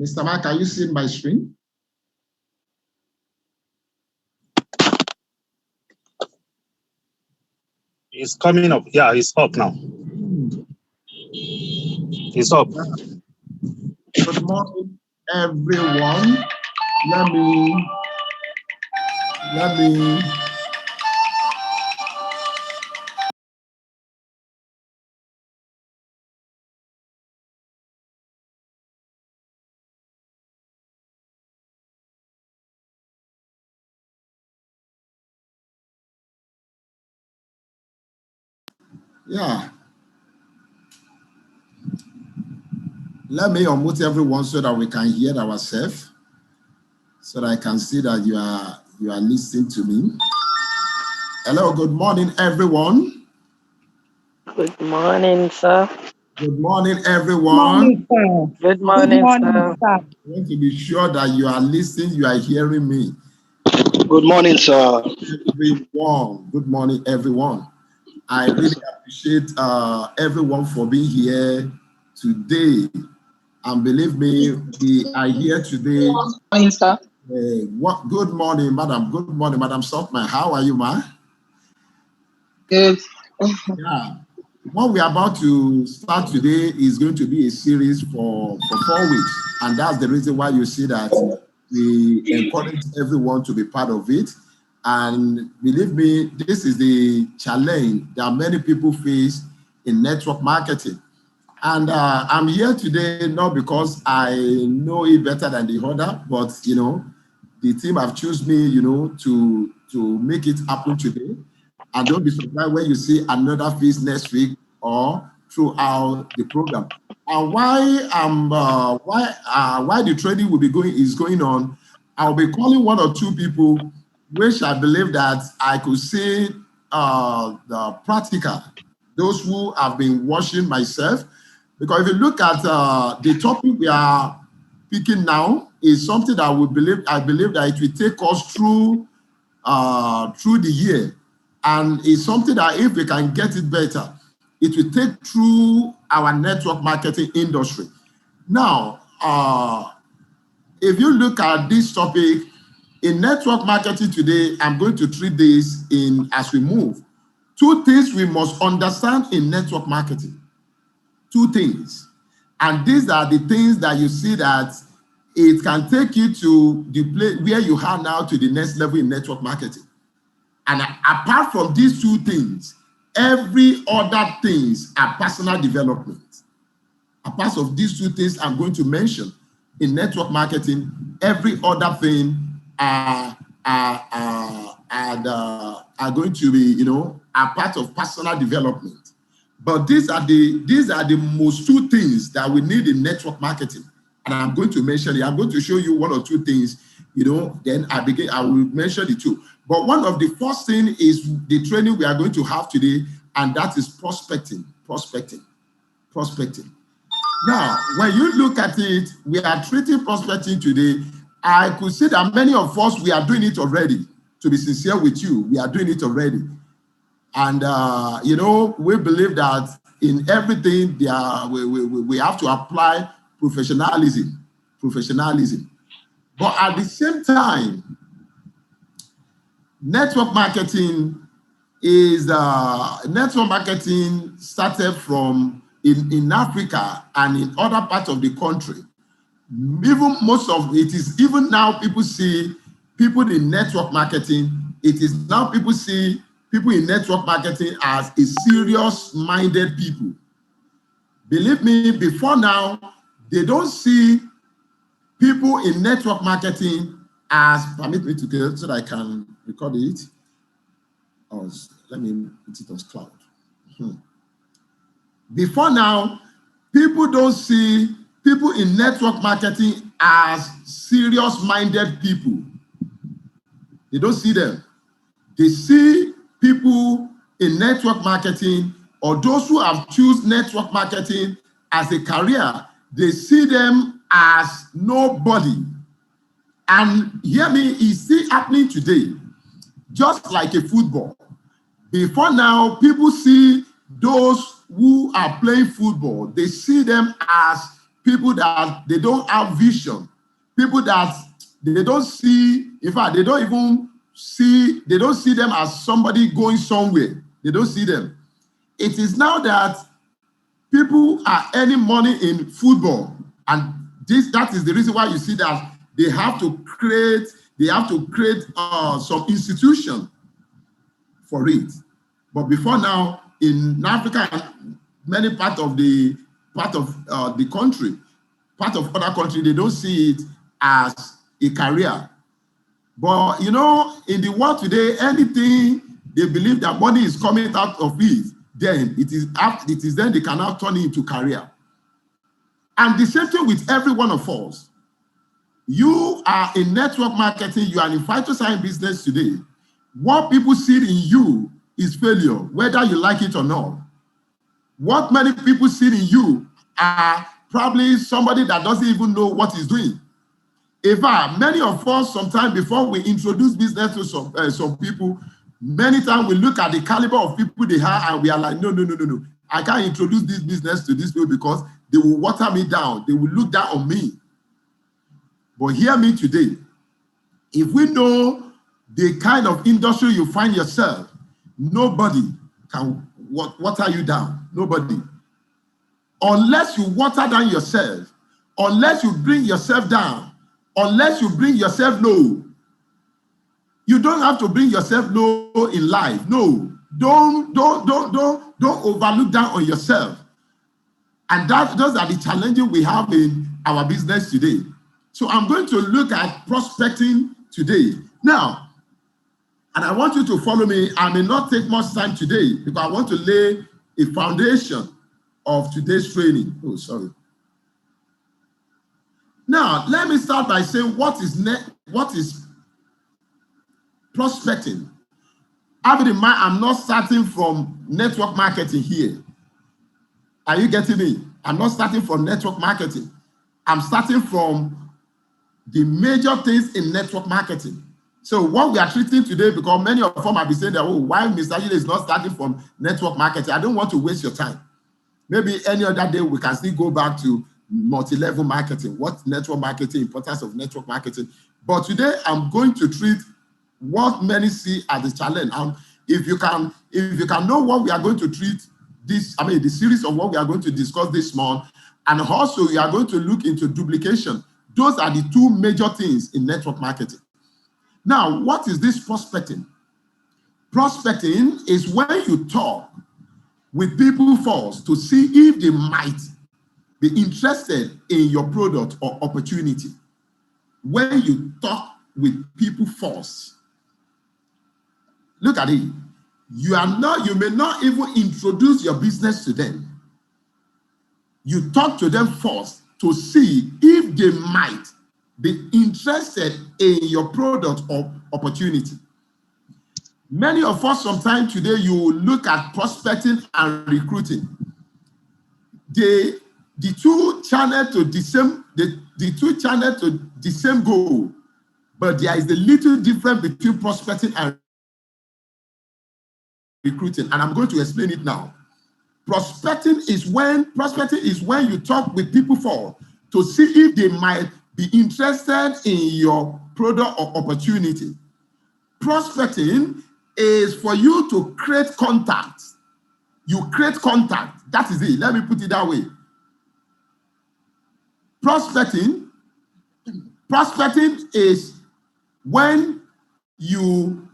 Mr. Mark, are you seeing my screen? It's coming up. Yeah, it's up now. It's up. Good morning, everyone. Let me. Yeah. Let me unmute everyone so that we can hear ourselves, so that I can see that you are listening to me. Hello, good morning, everyone. Good morning, sir. Good morning, everyone. Good morning, sir. I want to be sure that you are listening, you are hearing me. Good morning, sir. Everyone. Good morning, everyone. I really appreciate everyone for being here today. And believe me, we are here today. Good morning, sir. Good morning, madam. Good morning, Madam Softman. How are you, ma? Good. Yeah. What we're about to start today is going to be a series for 4 weeks. And that's the reason why you see that we encourage everyone to be part of it. And believe me, this is the challenge that many people face in network marketing. And I'm here today not because I know it better than the other, but the team have chosen me, to make it happen today. And don't be surprised when you see another face next week or throughout the program. And why the training will be going on, I'll be calling one or two people, which I believe that I could see the practical, those who have been watching myself. Because if you look at the topic we are picking now, is something that I believe that it will take us through the year. And it's something that if we can get it better, it will take through our network marketing industry. Now, if you look at this topic, in network marketing today, I'm going to treat this as we move. 2 things we must understand in network marketing. 2 things. And these are the things that you see that it can take you to the place where you are now to the next level in network marketing. And apart from these 2 things, every other things are personal development. Apart from these 2 things I'm going to mention in network marketing, every other thing are going to be, a part of personal development. But these are the most 2 things that we need in network marketing. And I'm going to mention it. I'm going to show you 1 or 2 things, then I will mention the 2. But one of the first thing is the training we are going to have today, and that is prospecting. Now, when you look at it, we are treating prospecting today. I could see that many of us, we are doing it already. To be sincere with you, we are doing it already. And, we believe that in everything, we have to apply professionalism. But at the same time, network marketing started from in Africa and in other parts of the country. Even most of it is, even now people see people in network marketing, it is now people see people in network marketing as a serious-minded people. Believe me, before now, they don't see people in network marketing as, permit me to go so that I can record it. Oh, let me put it on cloud. Before now, people don't see people in network marketing as serious-minded people. They don't see them. They see people in network marketing, or those who have chosen network marketing as a career, they see them as nobody. And hear me, it's still happening today, just like a football. Before now, people see those who are playing football, they see them as people that they don't have vision, people that they don't see, in fact, they don't see them as somebody going somewhere. They don't see them. It is now that people are earning money in football, and that is the reason why you see that they have to create some institution for it. But before now, in Africa and many part of the country, part of other country, they don't see it as a career. But you know, in the world today, anything they believe that money is coming out of it, then it is then they can now turn it into career. And the same thing with every one of us. You are in network marketing, you are in phytoscience business today. What people see in you is failure, whether you like it or not. What many people see in you are probably somebody that doesn't even know what he's doing. In fact, many of us, sometimes before we introduce business to some people, many times we look at the caliber of people they have and we are like, no. I can't introduce this business to these people because they will water me down. They will look down on me. But hear me today. If we know the kind of industry you find yourself, nobody can water you down. Nobody. Unless you water down yourself, unless you bring yourself down, unless you bring yourself low. You don't have to bring yourself low in life. No. Don't overlook down on yourself. And those are the challenges we have in our business today. So I'm going to look at prospecting today. Now, and I want you to follow me. I may not take much time today because I want to lay a foundation of today's training. Oh, sorry. Now, let me start by saying what is prospecting. Have it in mind, I'm not starting from network marketing here. Are you getting me? I'm not starting from network marketing. I'm starting from the major things in network marketing. So what we are treating today, because many of them have been saying that, oh, why Mr. Jide is not starting from network marketing? I don't want to waste your time. Maybe any other day we can still go back to multi-level marketing, what network marketing, importance of network marketing. But today I'm going to treat what many see as a challenge. If you can know what we are going to treat the series of what we are going to discuss this month, and also we are going to look into duplication. Those are the two major things in network marketing. Now, what is this prospecting? Prospecting is when you talk with people first to see if they might be interested in your product or opportunity. When you talk with people first, look at it. You may not even introduce your business to them. You talk to them first to see if they might be interested in your product or opportunity. Many of us sometimes today, you look at prospecting and recruiting. The two channel to the same goal, but there is a little difference between prospecting and recruiting, and I'm going to explain it now. Prospecting is when you talk with people to see if they might be interested in your product or opportunity. Prospecting is for you to create contacts. You create contact. That is it. Let me put it that way. Prospecting is when you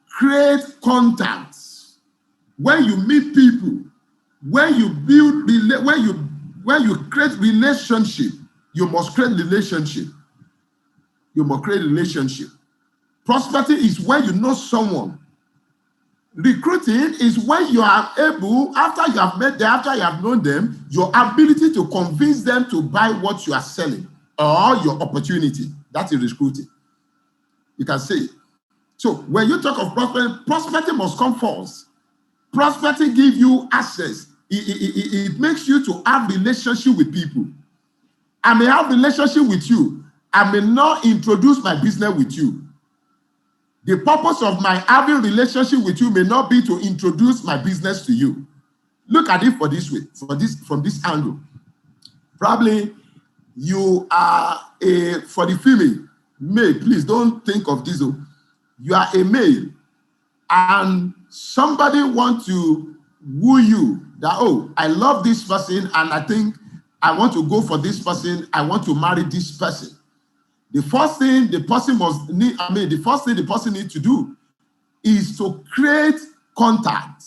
create contacts, when you meet people, when you build, when you create relationship. You must create relationship. You must create relationship. Prospecting is when you know someone. Recruiting is when you are able, after you have met them, after you have known them, your ability to convince them to buy what you are selling or your opportunity. That is recruiting. You can say. So when you talk of prospecting must come first. Prospecting gives you access. It makes you to have relationship with people. I may have relationship with you. I may not introduce my business with you. The purpose of my having relationship with you may not be to introduce my business to you. Look at it from this way, from this angle. Probably you are for the female, male, please don't think of this. You are a male and somebody wants to woo you that, oh, I love this person and I think I want to go for this person. I want to marry this person. The first thing the person needs to do is to create contact.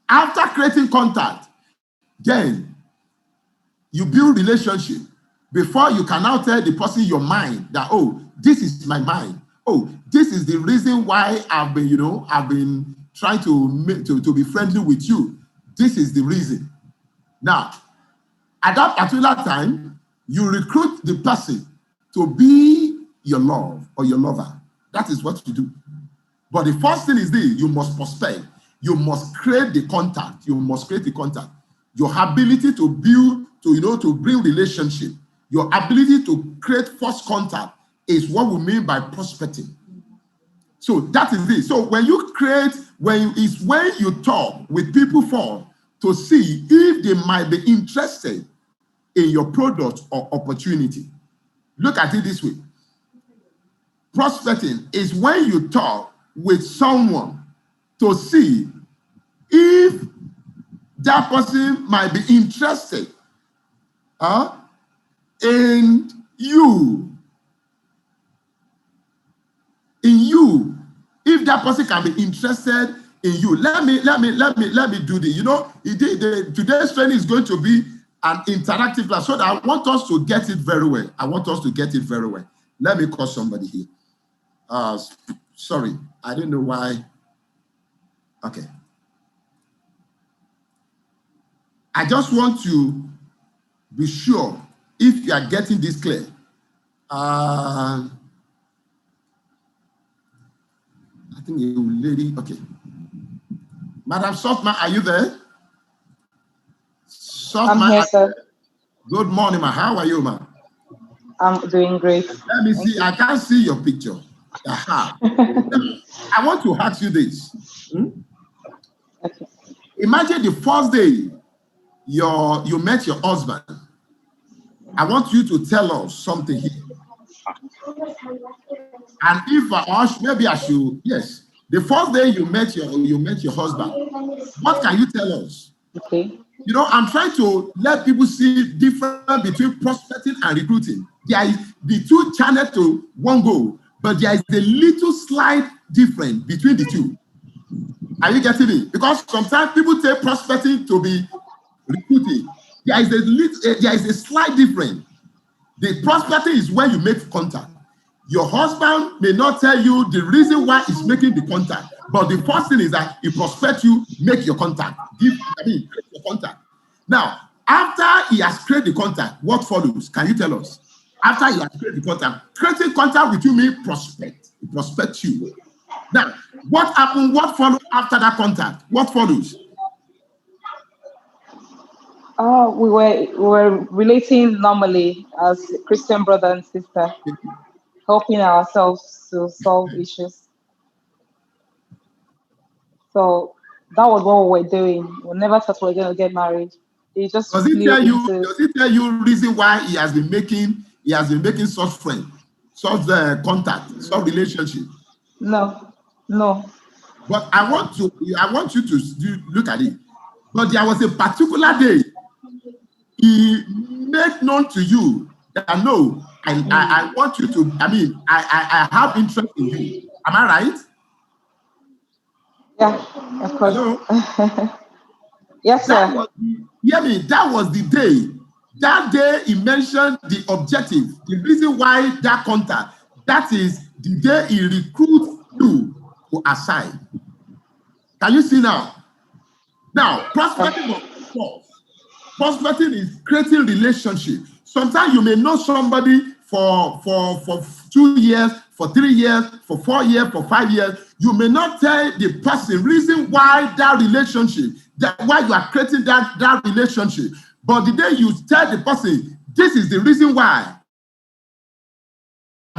After creating contact, then you build relationship before you can now tell the person your mind that, oh, this is my mind. Oh, this is the reason why I've been trying to be friendly with you. This is the reason. Now, at that particular time, you recruit the person to be your love or your lover. That is what you do. But the first thing is this: you must prospect. You must create the contact. Your ability to build, to bring relationship. Your ability to create first contact is what we mean by prospecting. So that is it. So when you talk with people to see if they might be interested in your product or opportunity. Look at it this way. Prospecting is when you talk with someone to see if that person might be interested in you. If that person can be interested in you. Let me do this. Today's training is going to be an interactive class, so that I want us to get it very well. Let me call somebody here. Sorry, I don't know why. Okay. I just want to be sure if you are getting this clear. I think a lady, okay. Madam Softman, are you there? Softman, I'm here, sir. Good morning, ma. How are you, ma? I'm doing great. Let me see. I can't see your picture. Aha. I want to ask you this. Okay. Imagine the first day you met your husband. I want you to tell us something here. And if maybe I should, yes. The first day you met your husband, what can you tell us? Okay. I'm trying to let people see difference between prospecting and recruiting. There is the two channels to one goal, but there is a little slight difference between the two. Are you getting it? Because sometimes people take prospecting to be recruiting. There is a slight difference. The prospecting is when you make contact. Your husband may not tell you the reason why he's making the contact, but the first thing is that he prospects you, make your contact. Create your contact. Now, after he has created the contact, what follows? Can you tell us? After he has created the contact, creating contact with you means prospect. He prospects you. Now, what happened? What follows after that contact? What follows? We were relating normally as Christian brother and sister, helping ourselves to solve issues. So that was what we were doing. We never thought we were going to get married. Does it tell you reason why he has been making such friend, such contact, such relationship? No. But I want you to look at it. But there was a particular day he made known to you that no, I want you to. I have interest in you. Am I right? Yeah, of course. Hello? Yes, sir. That was the day. That day he mentioned the objective, the reason why that contact. That is the day he recruits you to assign. Can you see now? Now, prospecting is creating relationship. Sometimes you may know somebody for 2 years, for 3 years, for 4 years, for 5 years. You may not tell the person reason why that relationship, why you are creating that relationship. But the day you tell the person, this is the reason why,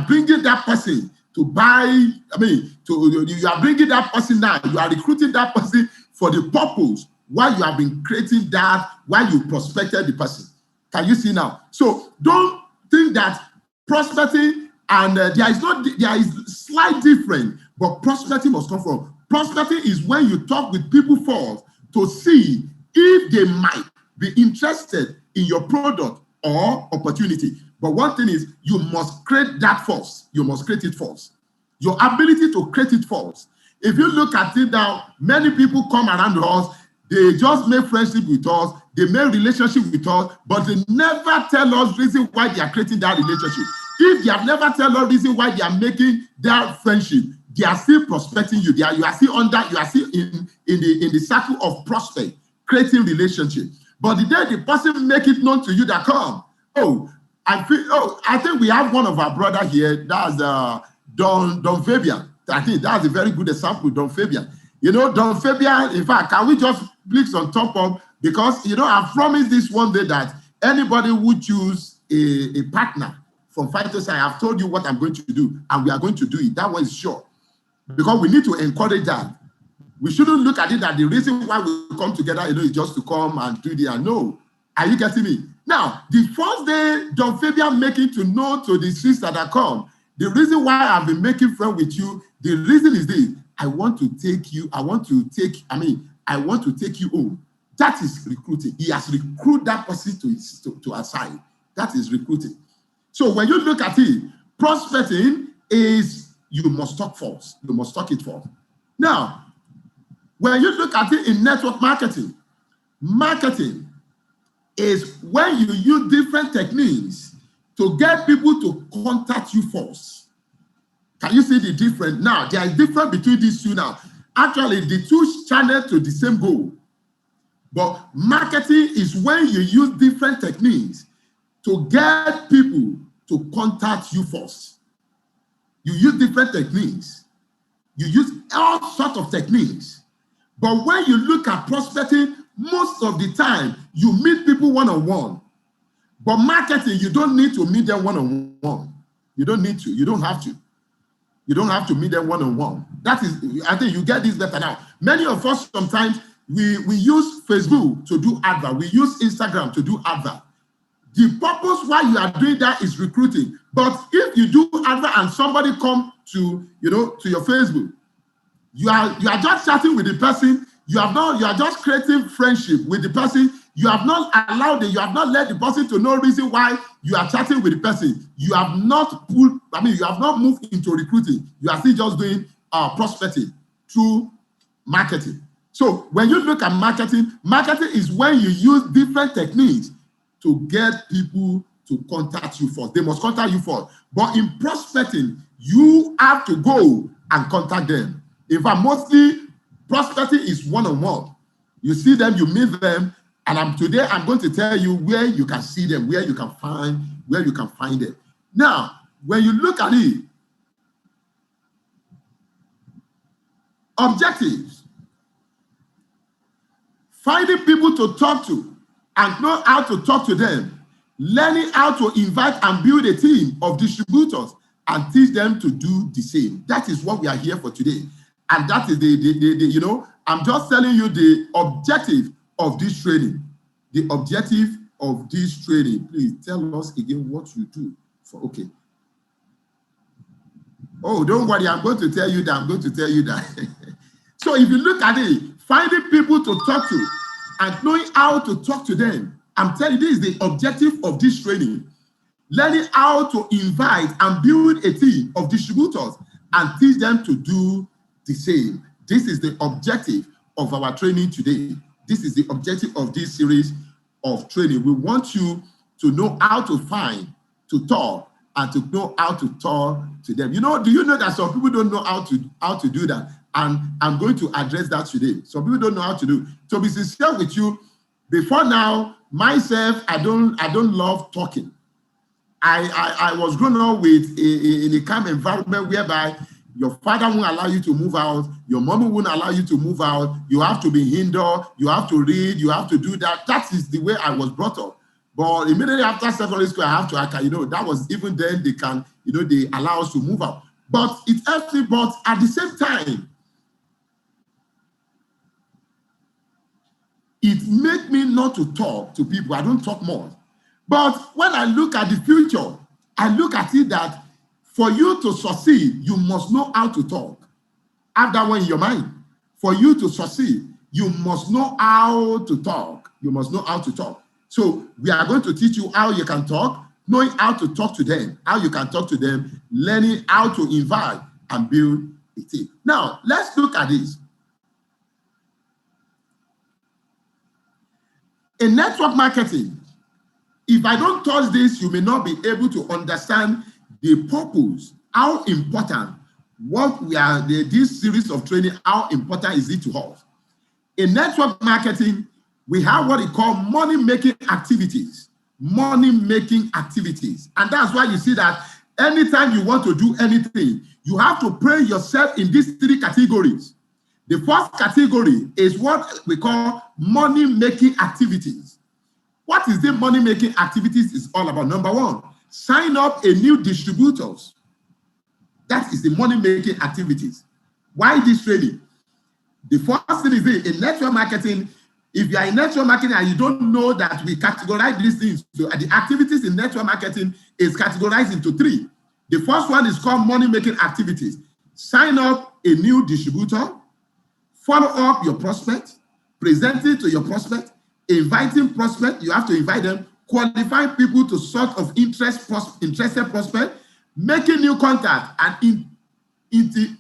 bringing that person to buy, you are bringing that person now, you are recruiting that person for the purpose while you have been creating that, while you prospected the person. Can you see now? So don't think that prospecting and there is slight difference, but prospecting must come from. Prospecting is when you talk with people first to see if they might be interested in your product or opportunity. But one thing is, you must create that first. You must create it first. Your ability to create it first. If you look at it now, many people come around us, they just make friendship with us, they make relationship with us, but they never tell us reason why they are creating that relationship. If they have never tell us reason why they are making that friendship, they are still prospecting you. You are still in the circle of prospect, creating relationship. But the day the person make it known to you that come, I think we have one of our brother here, that's Don Fabian. I think that's a very good example, Don Fabian. You know, Don Fabian, in fact, can we just click on top of, because, you know, I promised this one day that anybody who choose a partner from Phytoscience, I've told you what I'm going to do, and we are going to do it. That one is sure. Because we need to encourage that. We shouldn't look at it that the reason why we come together, you know, is just to come and do the, no. Are you getting me? Now, the first day Don Fabian making to know to the sister that come, the reason why I've been making friends with you, the reason is this: I want to take you home. That is recruiting. He has recruited that person to our side. That is recruiting. So when you look at it, prospecting is you must talk first. You must talk it first. Now, when you look at it in network marketing, marketing is when you use different techniques to get people to contact you first. Can you see the difference? Now, there is difference between these two now. Actually, the two channel to the same goal. But marketing is when you use different techniques to get people to contact you first. You use different techniques. You use all sorts of techniques. But when you look at prospecting, most of the time, you meet people one-on-one. But marketing, you don't need to meet them one-on-one. You don't need to. You don't have to. You don't have to meet them one-on-one. That is, I think you get this better now. Many of us, sometimes, we use Facebook to do advert. We use Instagram to do advert. The purpose why you are doing that is recruiting. But if you do advert and somebody come to, to your Facebook, you are just chatting with the person. You are just creating friendship with the person. You have not let the person to know reason why you are chatting with the person. You have not you have not moved into recruiting. You are still just doing prospecting through marketing. So when you look at marketing, marketing is when you use different techniques to get people to contact you first. They must contact you first. But in prospecting, you have to go and contact them. In fact, mostly prospecting is one-on-one. You see them, you meet them, and today I'm going to tell you where you can see them, where you can find them. Now, when you look at it, objectives, finding people to talk to and know how to talk to them, learning how to invite and build a team of distributors and teach them to do the same. That is what we are here for today. And that is I'm just telling you the objective of this training. The objective of this training. Please tell us again what you do okay. Oh, don't worry, I'm going to tell you that. So if you look at it, finding people to talk to and knowing how to talk to them, I'm telling you, this is the objective of this training. Learning how to invite and build a team of distributors and teach them to do the same. This is the objective of our training today. This is the objective of this series of training. We want you to know how to find, to talk, and to know how to talk to them. Do you know that some people don't know how to do that? And I'm going to address that today. Some people don't know how to do. To be sincere with you, before now, myself, I don't love talking. I was grown up with in a calm environment whereby your father won't allow you to move out, your mom won't allow you to move out, you have to be indoor, you have to read, you have to do that. That is the way I was brought up. But immediately after secondary school, I have to that was even then they can, they allow us to move out. But it helped me, but at the same time, it makes me not to talk to people. I don't talk more. But when I look at the future, I look at it that for you to succeed, you must know how to talk. Have that one in your mind. For you to succeed, you must know how to talk. You must know how to talk. So we are going to teach you how you can talk, knowing how to talk to them, how you can talk to them, learning how to invite and build a team. Now, let's look at this. In network marketing, if I don't touch this, you may not be able to understand the purpose, how important what we are, this series of training, how important is it to us? In network marketing, we have what we call money-making activities. Money-making activities. And that's why you see that anytime you want to do anything, you have to pray yourself in these three categories. The first category is what we call money-making activities. What is the money-making activities is all about? Number one, sign up a new distributors. That is the money-making activities. Why this training? The first thing is this, in network marketing, if you are in network marketing and you don't know that we categorize these things, so the activities in network marketing is categorized into three. The first one is called money-making activities. Sign up a new distributor, follow up your prospect, present it to your prospect, inviting prospect, you have to invite them, qualifying people to sort of interested prospect, making new contact, and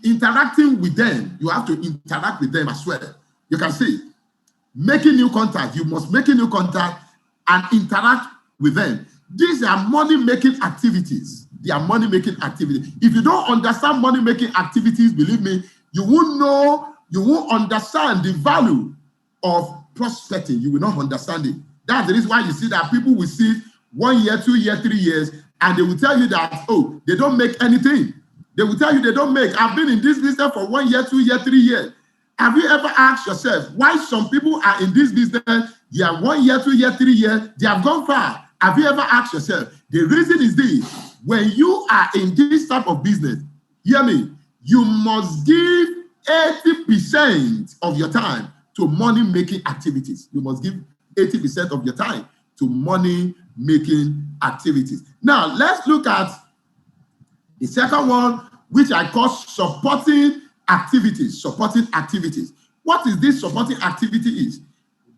interacting with them. You have to interact with them as well. You can see, making new contact, you must make a new contact and interact with them. These are money-making activities. They are money-making activities. If you don't understand money-making activities, believe me, you won't know, you won't understand the value of prospecting. You will not understand it. That's the reason why you see that people will see 1 year, 2 years, 3 years, and they will tell you that, oh, they don't make anything. They will tell you they don't make. I've been in this business for 1 year, 2 years, 3 years. Have you ever asked yourself why some people are in this business? They are 1 year, 2 years, 3 years. They have gone far. Have you ever asked yourself? The reason is this. When you are in this type of business, hear me, you must give 80% of your time to money-making activities. You must give 80% of your time to money-making activities. Now, let's look at the second one, which I call supporting activities. Supporting activities. What is this supporting activity is?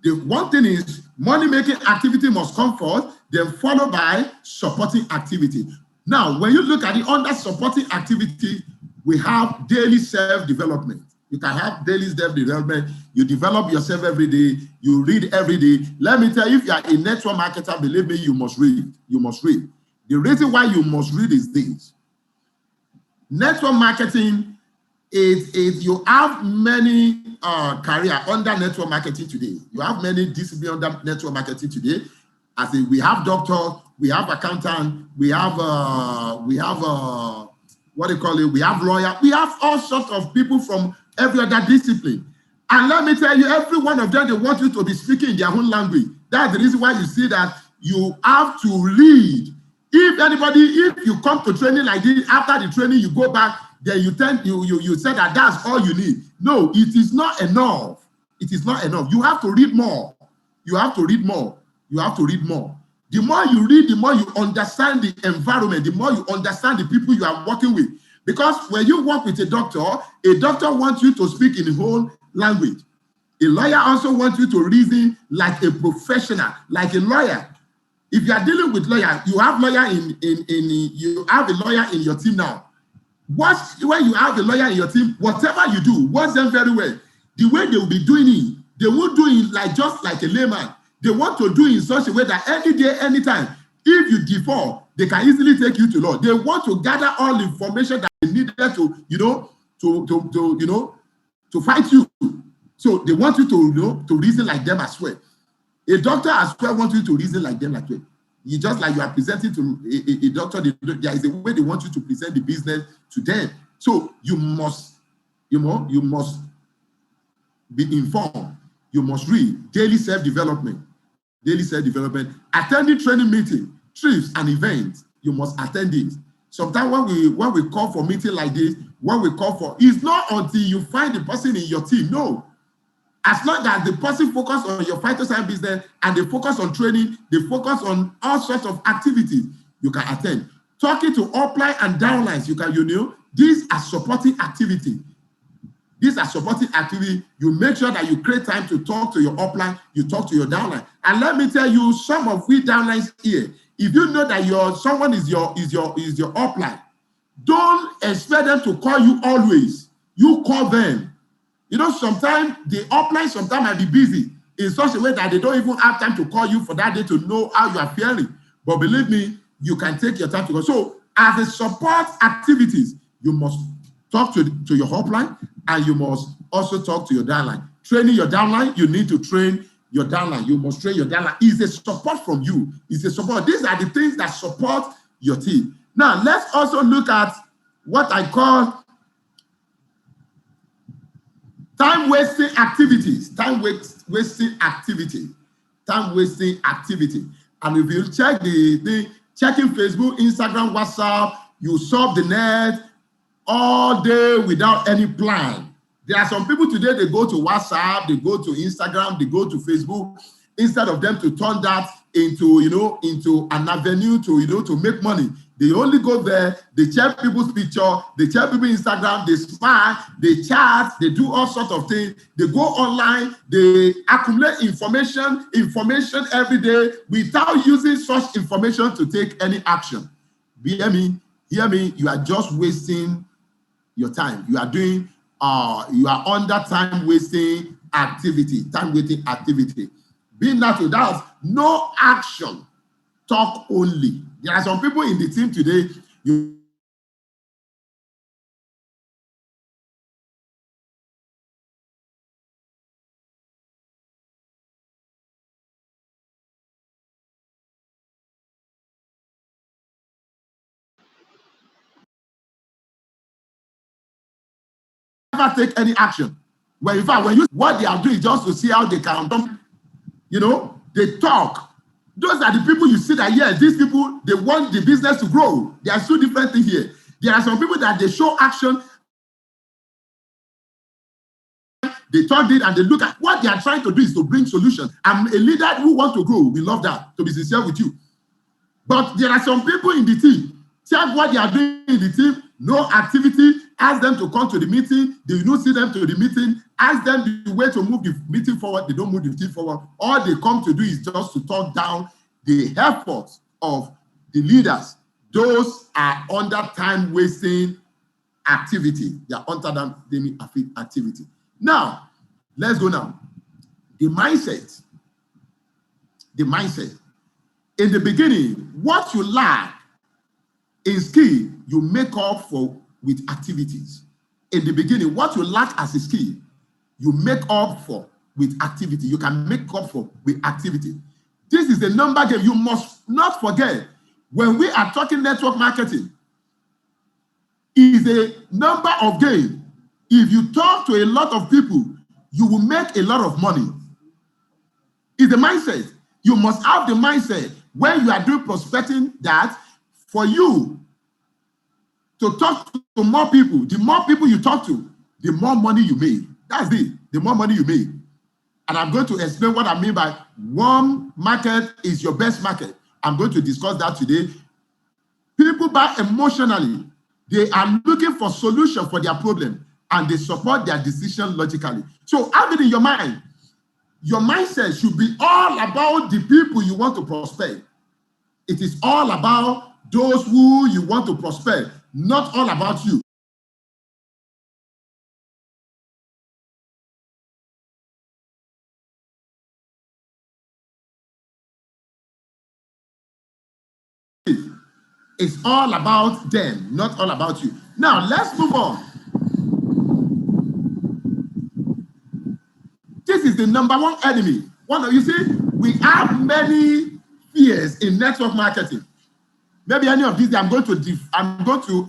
The one thing is money-making activity must come first, then followed by supporting activity. Now, when you look at it under supporting activity, we have daily self-development. You can have daily self-development. You develop yourself every day. You read every day. Let me tell you, if you are a network marketer, believe me, you must read. You must read. The reason why you must read is this. Network marketing is you have many career under network marketing today. You have many disciplines under network marketing today. As in, we have doctors, we have accountant, we have what do you call it? We have lawyer. We have all sorts of people from every other discipline. And let me tell you, every one of them, they want you to be speaking in their own language. That's the reason why you see that you have to read. If you come to training like this, after the training, you go back, then you say that that's all you need. No, it is not enough. It is not enough. You have to read more. You have to read more. You have to read more. The more you read, the more you understand the environment, the more you understand the people you are working with. Because when you work with a doctor wants you to speak in his own language. A lawyer also wants you to reason like a professional, like a lawyer. If you are dealing with lawyer, you have lawyer you have a lawyer in your team now. When you have a lawyer in your team, whatever you do, watch them very well. The way they will be doing it, they won't do it like just like a layman. They want to do it in such a way that any day, anytime, if you default, they can easily take you to law. They want to gather all the information that they needed to fight you. So they want you to reason like them as well. A doctor as well wants you to reason like them as well. You just like you are presenting to a doctor, there is a way they want you to present the business to them. So you must be informed. You must read. Daily self-development. Daily self-development. Attending training meeting, trips and events. You must attend it. Sometimes when we call for meeting like this, it's not until you find the person in your team. No. As long as the person focus on your phytoscience business and they focus on training, they focus on all sorts of activities, you can attend. Talking to upline and downlines, these are supporting activity. These are supporting activity. You make sure that you create time to talk to your upline, you talk to your downline. And let me tell you, some of we downlines here, if you know that someone is your upline, don't expect them to call you always. You call them. Sometimes the upline sometimes might be busy in such a way that they don't even have time to call you for that day to know how you are feeling. But believe me, you can take your time to go. So as a support activities, you must talk to your upline and you must also talk to your downline. Training your downline, you need to train your downline. You must train your downline. It's a support from you. It's a support. These are the things that support your team. Now, let's also look at what I call time-wasting activities. Time-wasting activity. Time-wasting activity. And if you check checking Facebook, Instagram, WhatsApp, you surf the net all day without any plan. There are some people today, they go to WhatsApp, they go to Instagram, they go to Facebook, instead of them to turn that into an avenue to make money. They only go there, they check people's picture, they check people's Instagram, they smile, they chat, they do all sorts of things. They go online, they accumulate information every day without using such information to take any action. Hear me, you are just wasting your time. You are doing, you are under time wasting activity. Being that without no action, talk only. There are some people in the team today, you never take any action. Well, in fact, what they are doing is just to see how they can come, they talk. Those are the people you see that, yes, these people, they want the business to grow. There are two different things here. There are some people that they show action, they talk it, and they look at what they are trying to do is to bring solutions. I'm a leader who wants to grow. We love that, to be sincere with you. But there are some people in the team, check what they are doing in the team, no activity, ask them to come to the meeting, they don't see them to the meeting, ask them the way to move the meeting forward, they don't move the meeting forward. All they come to do is just to talk down the efforts of the leaders. Those are under time-wasting activity. They are under time activity. Now, let's go now. The mindset. In the beginning, what you lack in skill, you make up for with activities. In the beginning, what you lack as a skill, you make up for with activity. You can make up for with activity. This is a number game. You must not forget, when we are talking network marketing, is a number of game. If you talk to a lot of people, you will make a lot of money. It's the mindset. You must have the mindset when you are doing prospecting that for you to talk to more people, the more people you talk to, the more money you make. That's it, the more money you make. And I'm going to explain what I mean by one market is your best market. I'm going to discuss that today. People buy emotionally. They are looking for solution for their problem and they support their decision logically. So have it in your mind. Your mindset should be all about the people you want to prospect. It is all about those who you want to prospect, not all about you. It's all about them, not all about you. Now, let's move on. This is the number one enemy. You see, we have many fears in network marketing. Maybe any of these, I'm going to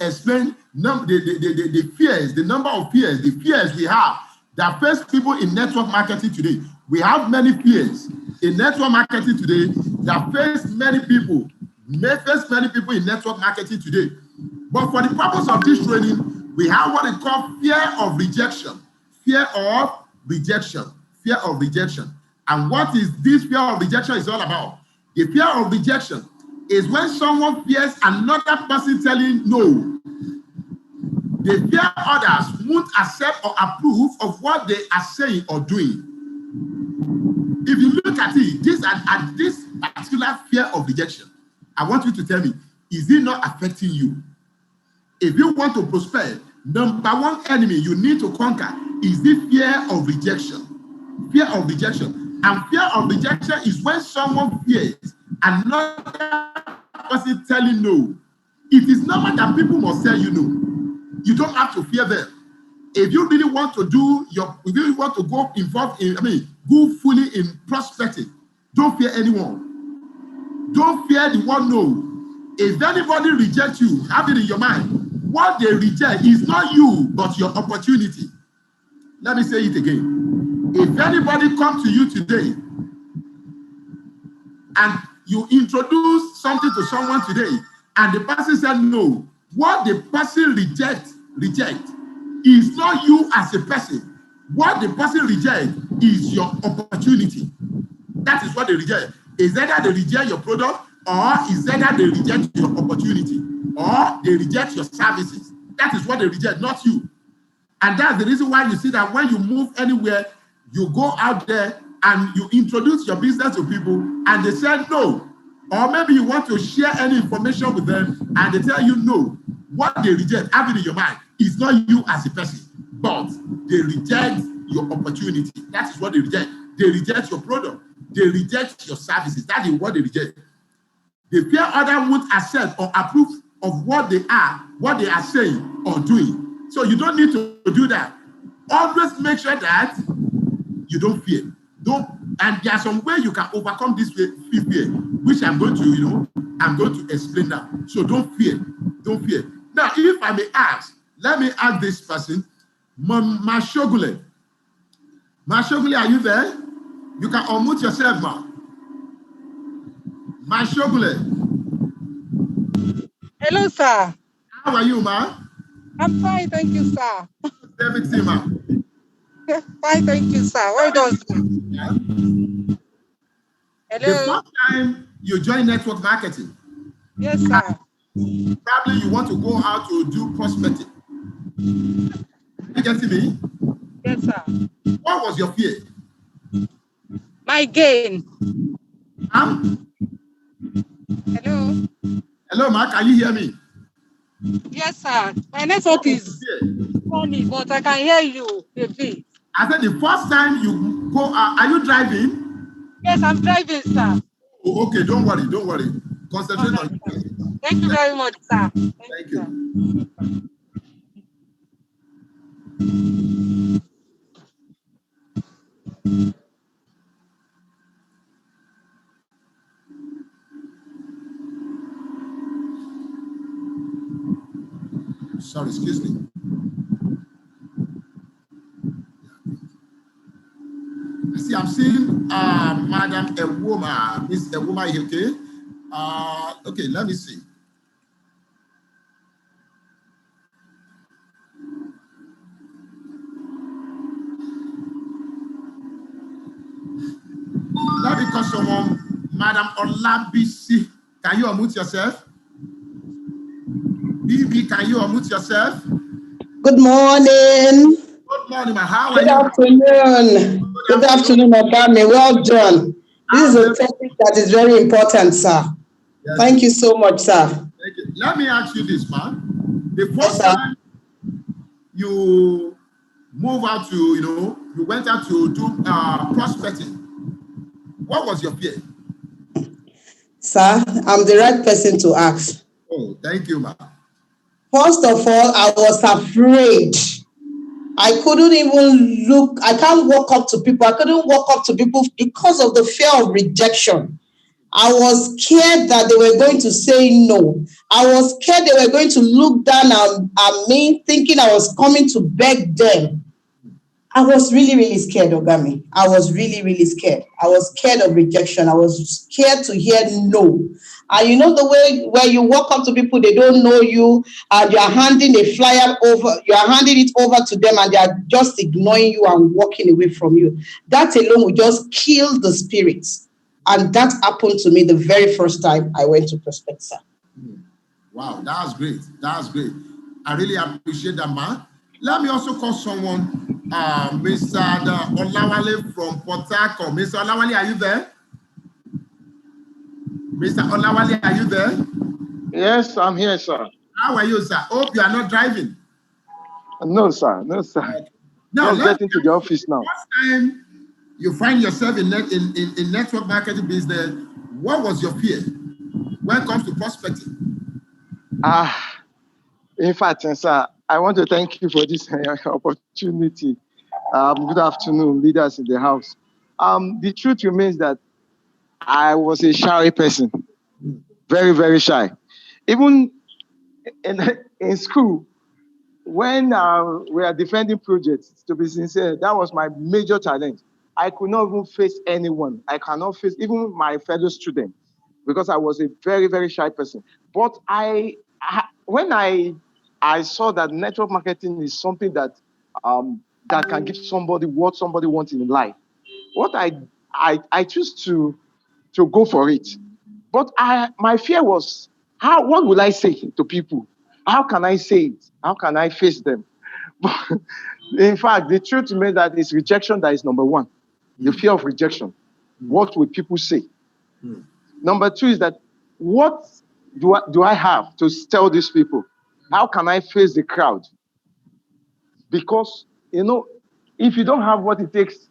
explain the fears, the number of fears, the fears we have that face people in network marketing today. We have many fears in network marketing today that face many people in network marketing today. But for the purpose of this training, we have what we call fear of rejection. Fear of rejection. fear of rejection. And what is this fear of rejection is all about? The fear of rejection is when someone fears another person telling no. They fear others won't accept or approve of what they are saying or doing. If you look at it, this particular fear of rejection, I want you to tell me, is it not affecting you? If you want to prosper, number one enemy you need to conquer is the fear of rejection. Fear of rejection. And fear of rejection is when someone fears another person telling no. It is normal that people must tell you no. You don't have to fear them. If you really want to if you want to go involved in, go fully in prospecting, don't fear anyone. Don't fear the one no. If anybody rejects you, have it in your mind. What they reject is not you, but your opportunity. Let me say it again. If anybody comes to you today and you introduce something to someone today, and the person said no, what the person reject is not you as a person. What the person reject is your opportunity. That is what they reject. Is either they reject your product, or is either they reject your opportunity, or they reject your services. That is what they reject, not you. And that's the reason why you see that when you move anywhere, you go out there and you introduce your business to people and they say no. Or maybe you want to share any information with them and they tell you no. What they reject, have it in your mind, is not you as a person, but they reject your opportunity. That is what they reject. They reject your product. They reject your services. That is what they reject. They fear others won't accept or approve of what they are saying or doing. So you don't need to do that. Always make sure that you don't fear. And there are some way you can overcome this fear, which I'm going to explain now. So don't fear. Don't fear. Now, if I may ask, let me ask this person, Mashogule. Mashogule, are you there? You can unmute yourself, ma. Mashogule. Hello, sir. How are you, ma? I'm fine, thank you, sir. Everything, ma. Fine, thank you, sir. Well done, sir. Yeah. Hello. The first time you join network marketing, yes, sir. Probably you want to go out to do prospecting. You get me? Yes, sir. What was your fear? My gain. Huh? Hello. Hello, Mark. Can you hear me? Yes, sir. My network is funny, but I can hear you a bit. I said the first time you go out, are you driving? Yes, I'm driving, sir. Oh, okay, don't worry, don't worry. Concentrate on it. Thank you very much, sir. Thank you. Sorry, excuse me. See, I'm seeing Madam Ewoma. Miss Ewoma, okay? Okay, let me see. Let me call someone. Madam Olabisi, can you unmute yourself? BB, can you unmute yourself? Good morning. Good morning, ma. How are you? Good afternoon. Good afternoon, Obami. Well done. This is a topic that is very important, sir. Yes. Thank you so much, sir. Thank you. Let me ask you this, man. The first time you move out to, you went out to do prospecting, what was your fear? Sir, I'm the right person to ask. Oh, thank you, ma'am. First of all, I was afraid. I couldn't even look, I can't walk up to people. I couldn't walk up to people because of the fear of rejection. I was scared that they were going to say no. I was scared they were going to look down at me, thinking I was coming to beg them. I was really, really scared, Ogami. I was really, really scared. I was scared of rejection. I was scared to hear no. And you know the way where you walk up to people, they don't know you, and you are handing a flyer over, you are handing it over to them, and they are just ignoring you and walking away from you. That alone will just kill the spirits. And that happened to me the very first time I went to Prospect, sir. Wow, that's great. That's great. I really appreciate that, man. Let me also call someone, Mr. Olawale from Port Harcourt. Mr. Olawale, are you there? Mr. Olawale, are you there? Yes, I'm here, sir. How are you, sir? Hope you are not driving. No, sir. No, sir. Okay. Now, just getting to the office now. First time you find yourself in network marketing business, what was your fear when it comes to prospecting? In fact, sir, I want to thank you for this opportunity. Good afternoon, leaders in the house. The truth remains that I was a shy person, very, very shy. Even in school, when we are defending projects, to be sincere, that was my major challenge. I could not even face anyone. I cannot face even my fellow students because I was a very, very shy person. But when I saw that network marketing is something that that can give somebody what somebody wants in life, what I choose to go for it. But my fear was, what will I say to people? How can I say it? How can I face them? But in fact, the truth remains that it's rejection that is number one. The fear of rejection. What will people say? Number two is that what do I have to tell these people? How can I face the crowd? Because, if you don't have what it takes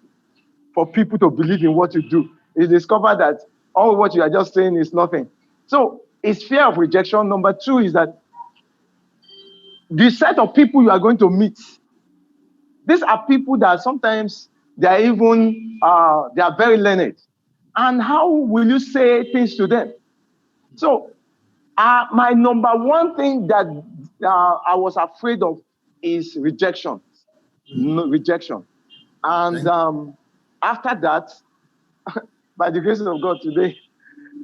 for people to believe in what you do, you discover that all what you are just saying is nothing. So it's fear of rejection. Number two is that the set of people you are going to meet, these are people that sometimes they are even, they are very learned. And how will you say things to them? So my number one thing that I was afraid of is rejection. Rejection. And after that, by the grace of God today,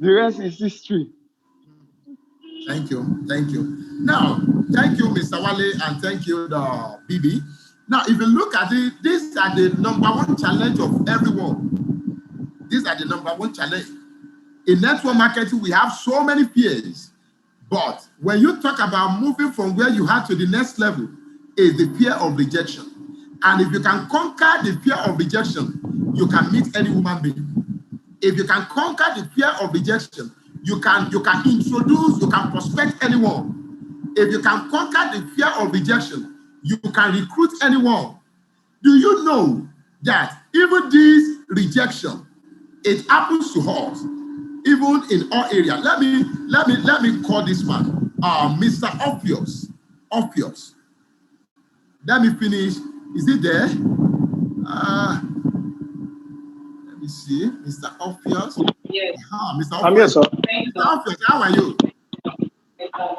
the rest is history. Thank you. Thank you. Now, thank you, Mr. Wale, and thank you, BB. Now, if you look at it, these are the number one challenge of everyone. These are the number one challenge. In network marketing, we have so many fears. But when you talk about moving from where you are to the next level, is the fear of rejection. And if you can conquer the fear of rejection, you can meet any human being. If you can conquer the fear of rejection, you can introduce, you can prospect anyone. If you can conquer the fear of rejection, you can recruit anyone. Do you know that even this rejection, it happens to us, even in all areas? Let me call this man, Mr. Obvious. Obvious. Let me finish. Is it there? Let me see. Mr. Obvious. Yes. Mr. I'm here, sir. Mr. Obvious, how are you?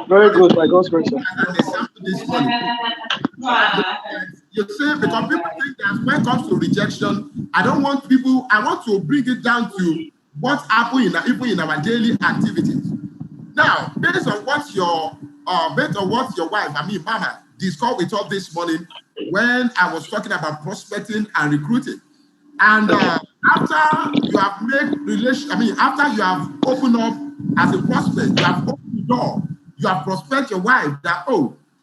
Very good, by God's grace, sir. This morning. You see, because people think that when it comes to rejection, I want to bring it down to what happens even in our daily activities. Now, based on what your wife, Mama, discussed with us this morning when I was talking about prospecting and recruiting. And after you have made after you have opened up as a prospect, you have opened the door, you have prospect your wife that,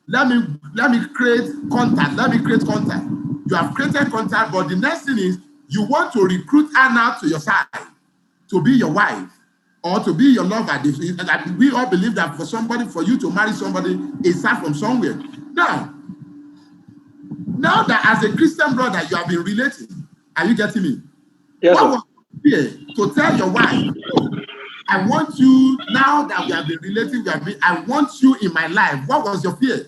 let me create contact. You have created contact, but the next thing is you want to recruit her now to your side to be your wife or to be your lover. We all believe that for you to marry somebody, it starts from somewhere. Now that as a Christian brother, you have been relating. Are you getting me? Yes, what was fear to tell your wife, I want you, now that we have been relating, I want you in my life? What was your fear?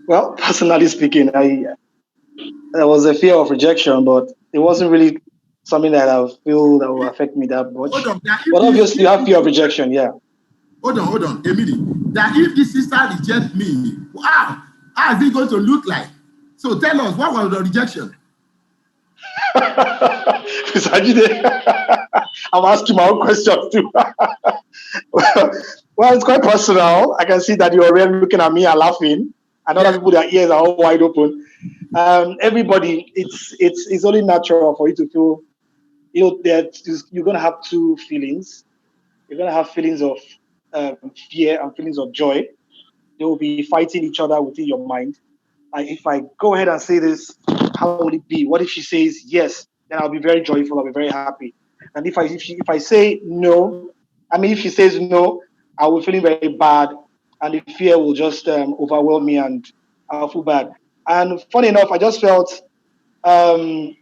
Well, personally speaking, there was a fear of rejection, but it wasn't really something that I feel that will affect me that much. Hold on. But obviously, you have fear of rejection, yeah. Hold on, a minute. That if this sister rejects me, How is it going to look like? So tell us, what was the rejection? Mr. Jide, I'm asking my own questions too. Well, it's quite personal. I can see that you're already looking at me and laughing, and other people, their ears are all wide open. Everybody, it's only natural for you to feel, that you're gonna have two feelings. You're gonna have feelings of fear and feelings of joy. They will be fighting each other within your mind. And if I go ahead and say this, how will it be? What if she says yes? Then I'll be very joyful. I'll be very happy. And if I say no, if she says no, I will be feeling very bad, and the fear will just overwhelm me, and I'll feel bad. And funny enough, I just felt, there's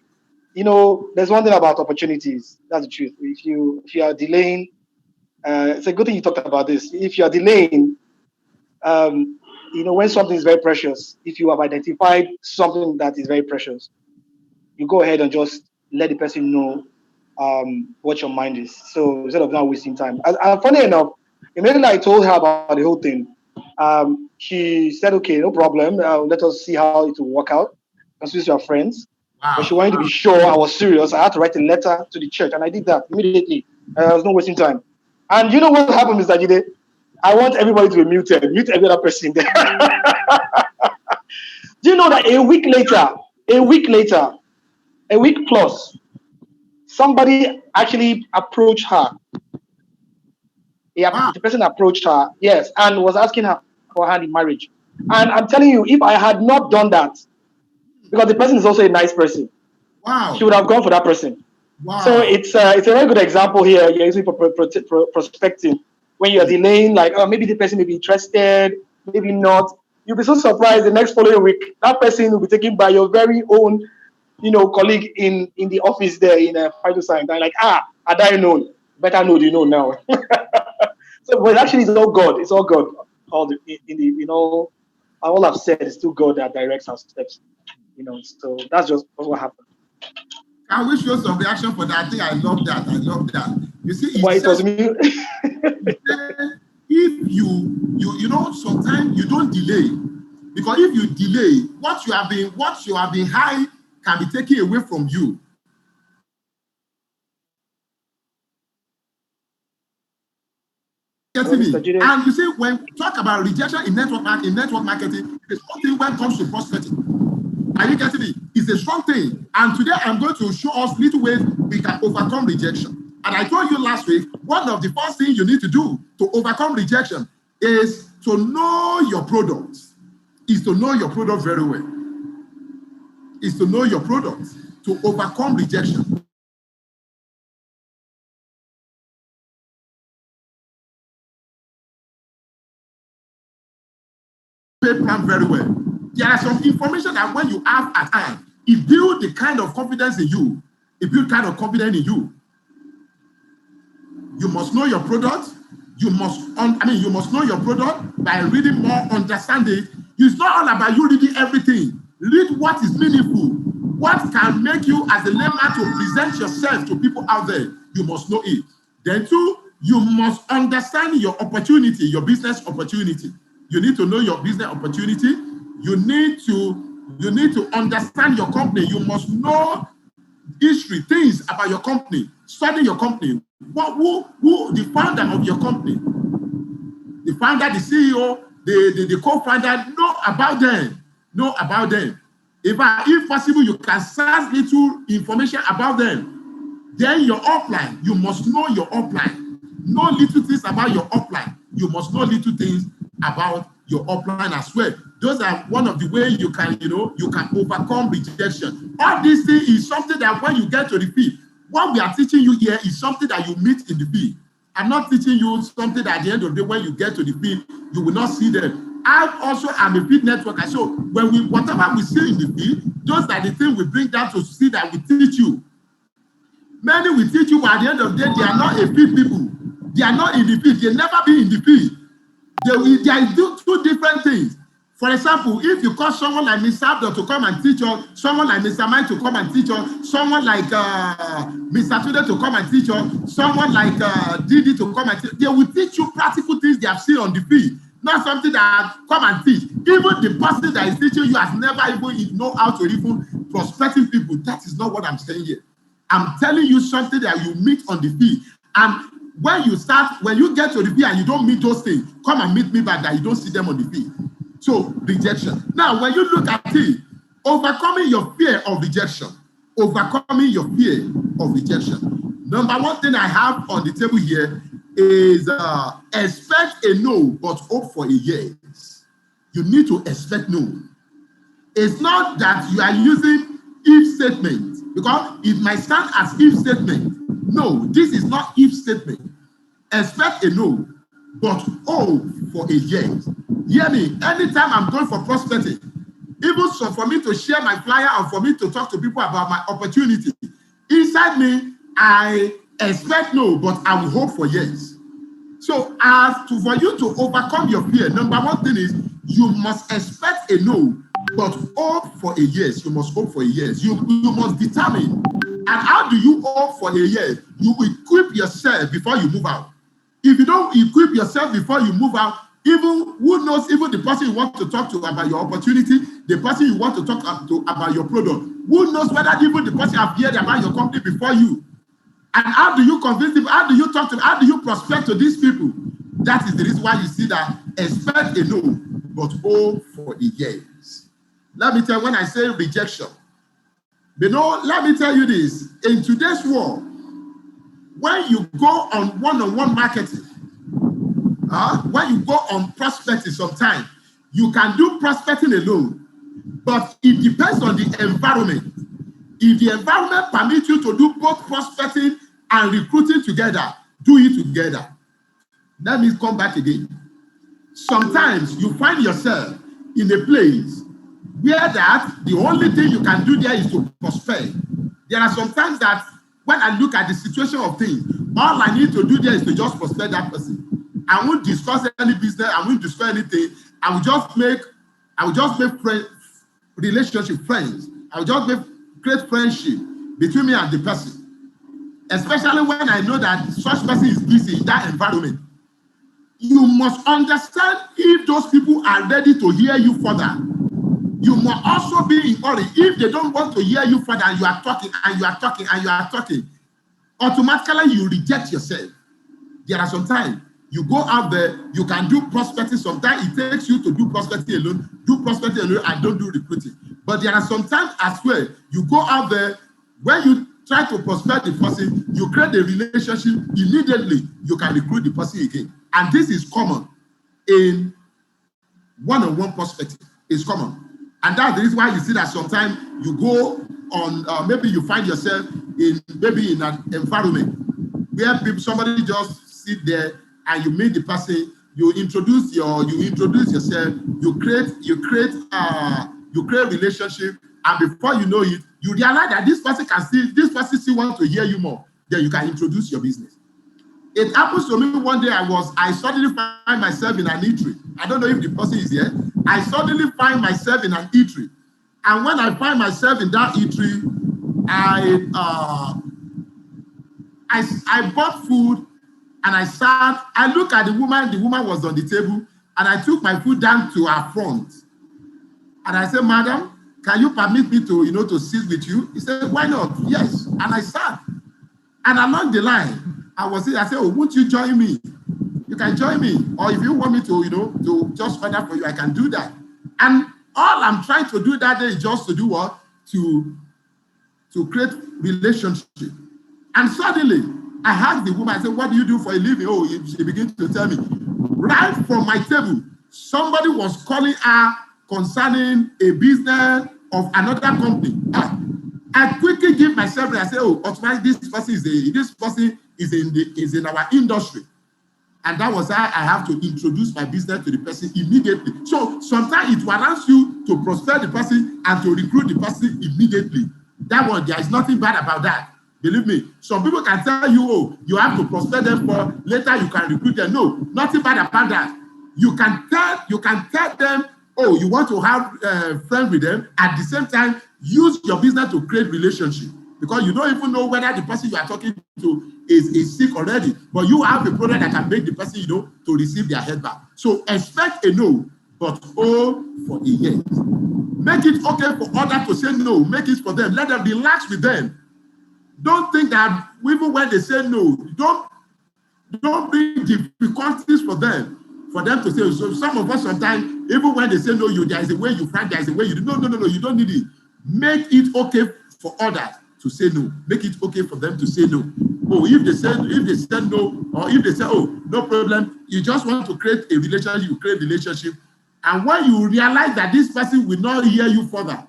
one thing about opportunities. That's the truth. If you are delaying, it's a good thing you talked about this. If you are delaying, when something is very precious, if you have identified something that is very precious, you go ahead and just let the person know what your mind is. So instead of not wasting time. And funny enough, immediately I told her about the whole thing, she said, okay, no problem. Let us see how it will work out. Consider your friends. Wow. But she wanted to be sure I was serious. I had to write a letter to the church, and I did that immediately. I was not wasting time. And you know what happened, Mr. Jide? I want everybody to be muted. Mute every other person there. Do you know that a week plus, somebody actually approached her. The person approached her, yes, and was asking her for her hand in marriage. And I'm telling you, if I had not done that, because the person is also a nice person, she would have gone for that person. Wow. So it's a very good example here. You're using for prospecting. When you're delaying, like, oh, maybe the person may be interested, maybe not. You'll be so surprised the next following week, that person will be taken by your very own, colleague in the office there in Phytoscience. They're like, had I known, better know you know now. So, but actually, it's all God. It's all God. All I've said is still God that directs our steps. So that's just what happened. I wish you some reaction for that. I think I love that. You see, It was me. If you sometimes you don't delay, because if you delay, what you have been high can be taken away from you. And you see, when we talk about rejection in network marketing, it's one thing when it comes to prospecting. Are you getting me? It's a strong thing. And today I'm going to show us little ways we can overcome rejection. And I told you last week, one of the first things you need to do to overcome rejection is to know your product. Is to know your product very well. Is to know your product to overcome rejection. Plan very well. There are some information that when you have at hand, it builds the kind of confidence in you. It builds kind of confidence in you. You must know your product. You must know your product by reading more, understand it. It's not all about you reading everything. Read what is meaningful. What can make you as a layman to present yourself to people out there. You must know it. Then two, you must understand your opportunity, your business opportunity. You need to know your business opportunity. You need to understand your company. You must know history, things about your company. Study your company. Who the founder of your company? The founder, the CEO, the co-founder, know about them. Know about them. If possible, you can search little information about them. Then your upline, you must know your upline. Know little things about your upline. You must know little things about your upline as well. Those are one of the ways you can overcome rejection. All these things is something that when you get to the field, what we are teaching you here is something that you meet in the field. I'm not teaching you something that at the end of the day, when you get to the field, you will not see them. I also am a field networker. So whatever we see in the field, those are the things we bring down to see that we teach you. Many will teach you, but at the end of the day, they are not a field people. They are not in the field. They'll never be in the field. They do two different things. For example, if you call someone like Mr. Abdul to come and teach you, someone like Mr. Mike to come and teach you, someone like Mr. Tude to come and teach you, someone like Jide to come and teach you, they will teach you practical things they have seen on the field. not something that come and teach. Even the person that is teaching you has never even know how to even prospecting people. That is not what I'm saying here. I'm telling you something that you meet on the field. And when you get to the field and you don't meet those things, come and meet me back that you don't see them on the field. So rejection. Now, when you look at it, overcoming your fear of rejection, overcoming your fear of rejection. Number one thing I have on the table here is expect a no, but hope for a yes. You need to expect no. It's not that you are using if statement, because it might sound as if statement. No, this is not if statement. Expect a no, but hope for a yes. Hear me, anytime I'm going for prospecting, even so for me to share my flyer or for me to talk to people about my opportunity, inside me, I expect no, but I will hope for yes. So for you to overcome your fear, number one thing is you must expect a no, but hope for a yes. You must hope for a yes. You must determine. And how do you hope for a yes? You equip yourself before you move out. If you don't equip yourself before you move out, even who knows, even the person you want to talk to about your opportunity, the person you want to talk to about your product, who knows whether even the person have heard about your company before you? And how do you convince them? How do you talk to them? How do you prospect to these people? That is the reason why you see that expect a no, but hope for a yes. Let me tell you, when I say rejection, let me tell you this. In today's world, when you go on one-on-one marketing, when you go on prospecting sometimes, you can do prospecting alone, but it depends on the environment. If the environment permits you to do both prospecting and recruiting together, do it together. Let me come back again. Sometimes you find yourself in a place where that the only thing you can do there is to prospect. There are some times that when I look at the situation of things, all I need to do there is to just prospect that person. I won't discuss any business. I won't discuss anything. I will just make relationship friends. I will just make great friendship between me and the person. Especially when I know that such person is busy in that environment. You must understand if those people are ready to hear you further. You must also be in hurry. If they don't want to hear you further and you are talking and you are talking and you are talking, automatically you reject yourself. There are sometimes you go out there, you can do prospecting. Sometimes it takes you to do prospecting alone, and don't do recruiting. But there are sometimes as well, you go out there, when you try to prospect the person, you create a relationship, immediately you can recruit the person again. And this is common in one-on-one prospecting. It's common. And that's the reason why you see that sometimes you go on, maybe you find yourself in an environment where somebody just sit there and you meet the person, you introduce yourself, you create relationship, and before you know it, you realize that this person still wants to hear you more. Then you can introduce your business. It happens to me one day. I suddenly find myself in an eatery. I don't know if the person is here. I suddenly find myself in an eatery, and when I find myself in that eatery, I bought food and I sat. I look at the woman. The woman was on the table, and I took my food down to her front, and I said, "Madam, can you permit me to sit with you?" He said, "Why not?" Yes, and I sat. And along the line, I said, "Oh, won't you join me? You can join me. Or if you want me to just order for you, I can do that." And all I'm trying to do that day is just to do what? To create relationship. And suddenly, I asked the woman, I said, "What do you do for a living?" Oh, she began to tell me. Right from my table, somebody was calling her concerning a business of another company. I quickly give myself, I say, "Oh, automatically, this person is in our industry." And that was how I have to introduce my business to the person immediately. So sometimes it warrants you to prospect the person and to recruit the person immediately. That one, there is nothing bad about that. Believe me. Some people can tell you, "Oh, you have to prospect them for later you can recruit them." No, nothing bad about that. You can tell them, "Oh, you want to have friends with them." At the same time, use your business to create relationship. because you don't even know whether the person you are talking to is sick already, but you have a product that can make the person, to receive their head back. So expect a no, but O for a yes. Make it okay for others to say no. Make it for them. Let them relax with them. Don't think that even when they say no, don't bring difficulties for them to say. So some of us sometimes, even when they say no, there is a way you find, there is a way you do. No, you don't need it. Make it okay for others to say no. Make it okay for them to say no. Oh, if they said no, or if they say, oh, no problem, you just want to create a relationship, you create a relationship. And when you realize that this person will not hear you further,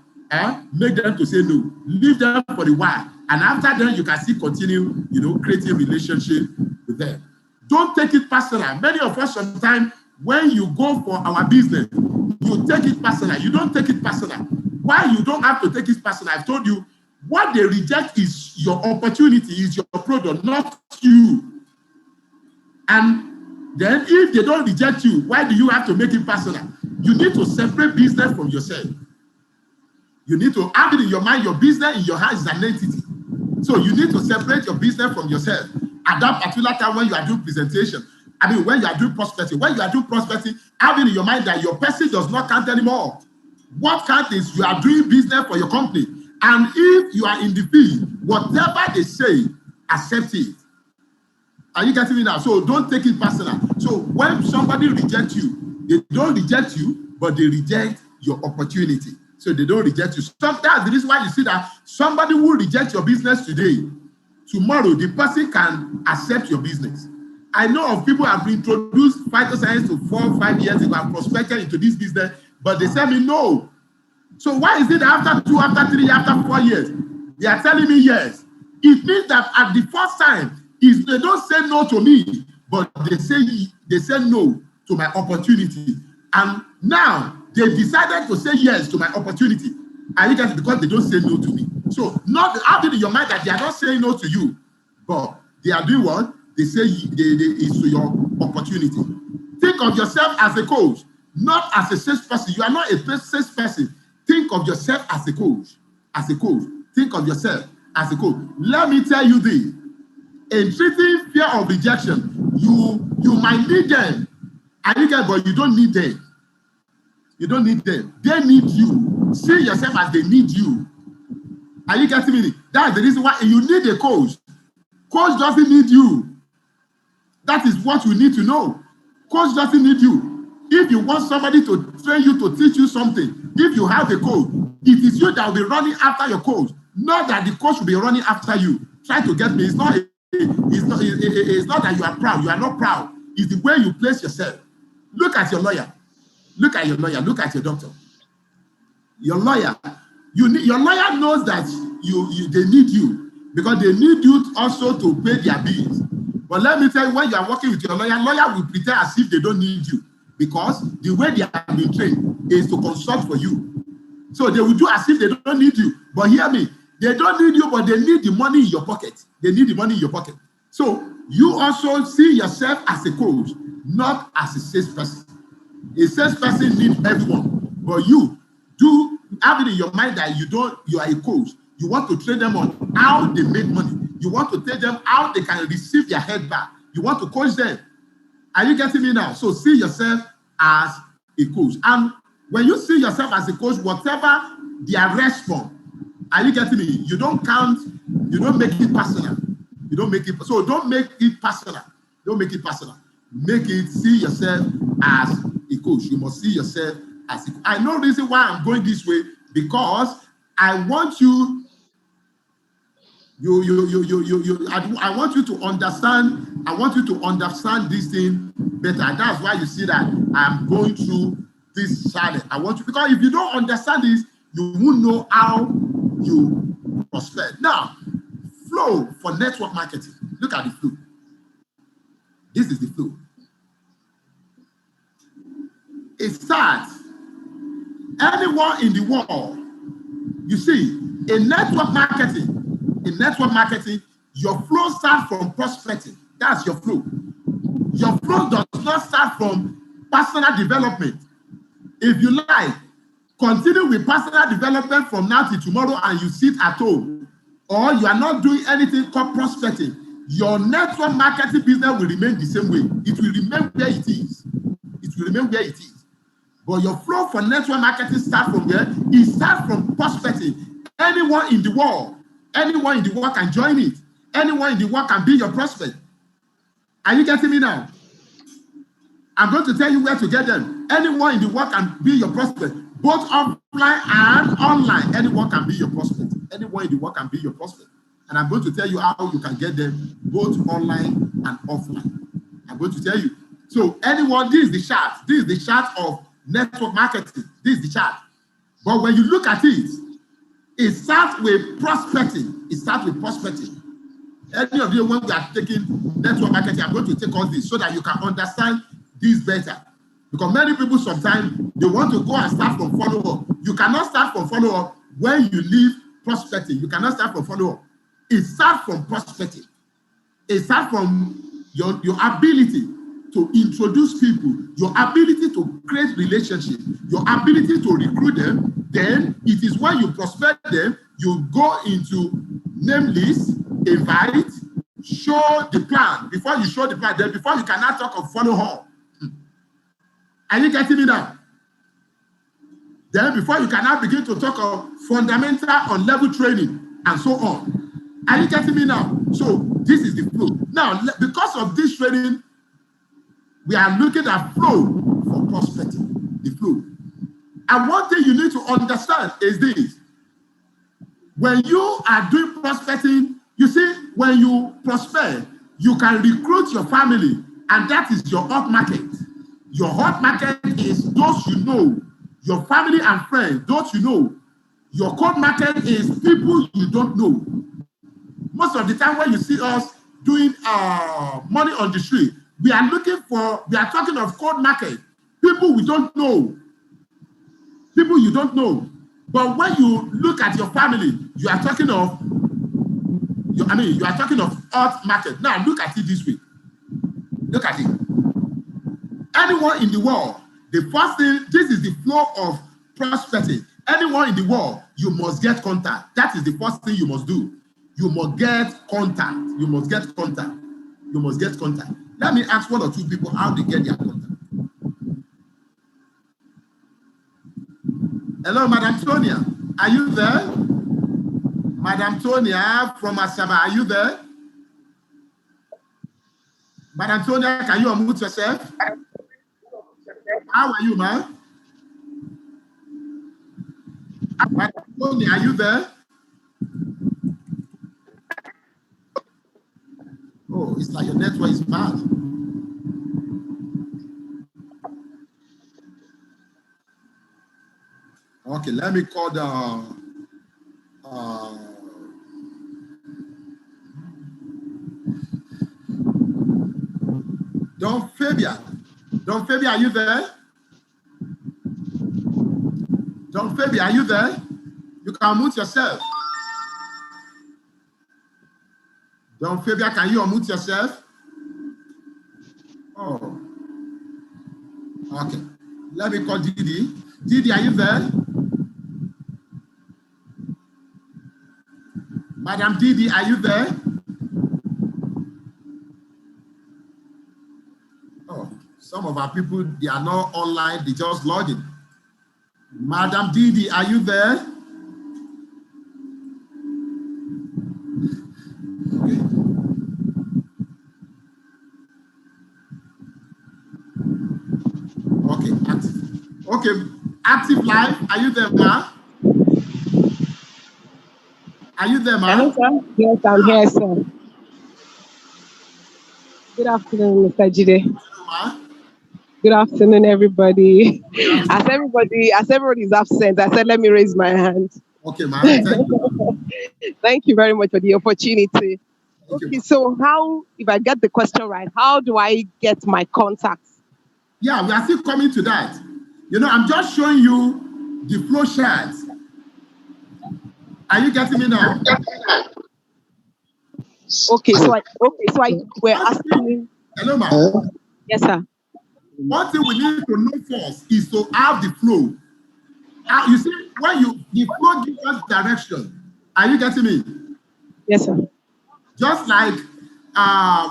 make them to say no. Leave them for a while. And after then, you can still continue, creating relationship with them. Don't take it personal. Many of us sometimes, when you go for our business, you take it personal. You don't take it personal. Why you don't have to take it personal? I've told you, what they reject is your opportunity, is your product, not you. And then if they don't reject you, why do you have to make it personal? You need to separate business from yourself. You need to have it in your mind, your business in your hands is an entity. So you need to separate your business from yourself. At that particular time when you are doing presentation, when you are doing prospecting, have it in your mind that your person does not count anymore. What counts is you are doing business for your company. And if you are in the field, whatever they say, accept it. Are you getting me now? So don't take it personal. So when somebody rejects you, they don't reject you, but they reject your opportunity. So they don't reject you. Sometimes the reason why you see that somebody will reject your business today, tomorrow the person can accept your business. I know of people who have introduced Phytoscience to 4 or 5 years ago and prospected into this business, but they tell me no. So why is it that after 2, after 3, after 4 years, they are telling me yes? It means that at the first time, they don't say no to me, but they say no to my opportunity. And now they decided to say yes to my opportunity. And it is because they don't say no to me. So not have it in your mind that they are not saying no to you, but they are doing what? They say it's to your opportunity. Think of yourself as a coach, not as a salesperson. You are not a salesperson. Think of yourself as a coach. As a coach. Think of yourself as a coach. Let me tell you this. In treating fear of rejection, you might need them. But you don't need them. You don't need them. They need you. See yourself as they need you. Are you getting me? That's the reason why you need a coach. Coach doesn't need you. That is what you need to know. Coach doesn't need you. If you want somebody to train you, to teach you something, if you have a coach, it is you that will be running after your coach, not that the coach will be running after you. Try to get me. It's not that you are proud. You are not proud. It's the way you place yourself. Look at your lawyer. Look at your lawyer. Look at your doctor. Your lawyer. Your lawyer knows that they need you because they need you also to pay their bills. But let me tell you, when you are working with your lawyer will pretend as if they don't need you because the way they have been trained is to consult for you. So they will do as if they don't need you. But hear me, they don't need you, but they need the money in your pocket. They need the money in your pocket. So you also see yourself as a coach, not as a salesperson. A salesperson needs everyone, but you do have it in your mind that you are a coach. You want to train them on how they make money. You want to tell them how they can receive their head back. You want to coach them. Are you getting me now? So see yourself as a coach. And when you see yourself as a coach, whatever their response, are you getting me? You don't count, you don't make it personal. You don't make it, so don't make it personal. Don't make it personal. See yourself as a coach. You must see yourself as a coach. I know the reason why I'm going this way, because I want you I want you to understand. I want you to understand this thing better. And that's why you see that I'm going through this challenge. I want you, because if you don't understand this, you won't know how you prospect. Now, flow for network marketing. Look at the flow. This is the flow. It starts. Anyone in the world, you see, in network marketing, your flow starts from prospecting. That's your flow. Your flow does not start from personal development. If you like, continue with personal development from now till tomorrow and you sit at home. or you are not doing anything called prospecting, your network marketing business will remain the same way. It will remain where it is. It will remain where it is. But your flow for network marketing starts from where? It starts from prospecting. Anyone in the world can join it. Anyone in the world can be your prospect. Are you getting me now? I'm going to tell you where to get them. Anyone in the world can be your prospect, both offline and online. Anyone can be your prospect. Anyone in the world can be your prospect. And I'm going to tell you how you can get them both online and offline. I'm going to tell you. So anyone, this is the chart. This is the chart of network marketing. This is the chart. But when you look at it, it starts with prospecting. It starts with prospecting. Any of you, when we are taking network marketing, I'm going to take all this so that you can understand this better. Because many people sometimes, they want to go and start from follow-up. You cannot start from follow-up when you leave prospecting. You cannot start from follow-up. It starts from prospecting. It starts from your ability to introduce people, your ability to create relationships, your ability to recruit them. Then it is when you prospect them, you go into name list, invite, show the plan. Before you show the plan, then before you cannot talk of follow-up. Are you getting me now? Then before you can now begin to talk of fundamental on level training and so on. Are you getting me now? So this is the flow. Now, because of this training, we are looking at flow for prospecting, the flow. And one thing you need to understand is this. When you are doing prospecting, you see, when you prospect, you can recruit your family, and that is your hot market. Your hot market is those you know, your family and friends, those you know. Your cold market is people you don't know. Most of the time when you see us doing money on the street, we are talking of cold market, people we don't know, people you don't know. But when you look at your family, you are talking of, you are talking of hot market. Now look at it this way. Look at it. Anyone in the world, the first thing, this is the flow of prospecting. Anyone in the world, you must get contact. That is the first thing you must do. You must get contact. You must get contact. You must get contact. Let me ask one or two people how they get their contact. Hello, Madam Tonia. Are you there? Madam Tonia from Asaba, are you there? Madam Tonia, can you unmute yourself? How are you, man? Madam Tonia, are you there? Oh, it's like your network is bad. Okay, let me call the Don Fabian. Don Fabian, are you there? Don Fabian, are you there? You can unmute yourself. Don Fabian, can you unmute yourself? Oh, okay. Let me call Didi. Didi, are you there? Madam Didi, are you there? Oh, some of our people, they are not online, they just log in. Madam Didi, are you there? Okay, active. Okay, active live, are you there, ma? Are you there, ma? Hello, sir. Yes, I'm here, sir. Good afternoon, Mr. Jide. Hello, ma. Good afternoon, everybody. As everybody is absent, I said, let me raise my hand. Okay, ma. Thank you. Thank you very much for the opportunity. Thank Okay, you. so how, if I get the question right, how do I get my contacts? Yeah, we are still coming to that. You know, I'm just showing you the flow chart. Are you getting me now? Okay, so we're asking. Hello, ma. Yes, sir. One thing we need to know first is to have the flow. You see, when the flow gives us direction. Are you getting me? Yes, sir. Just like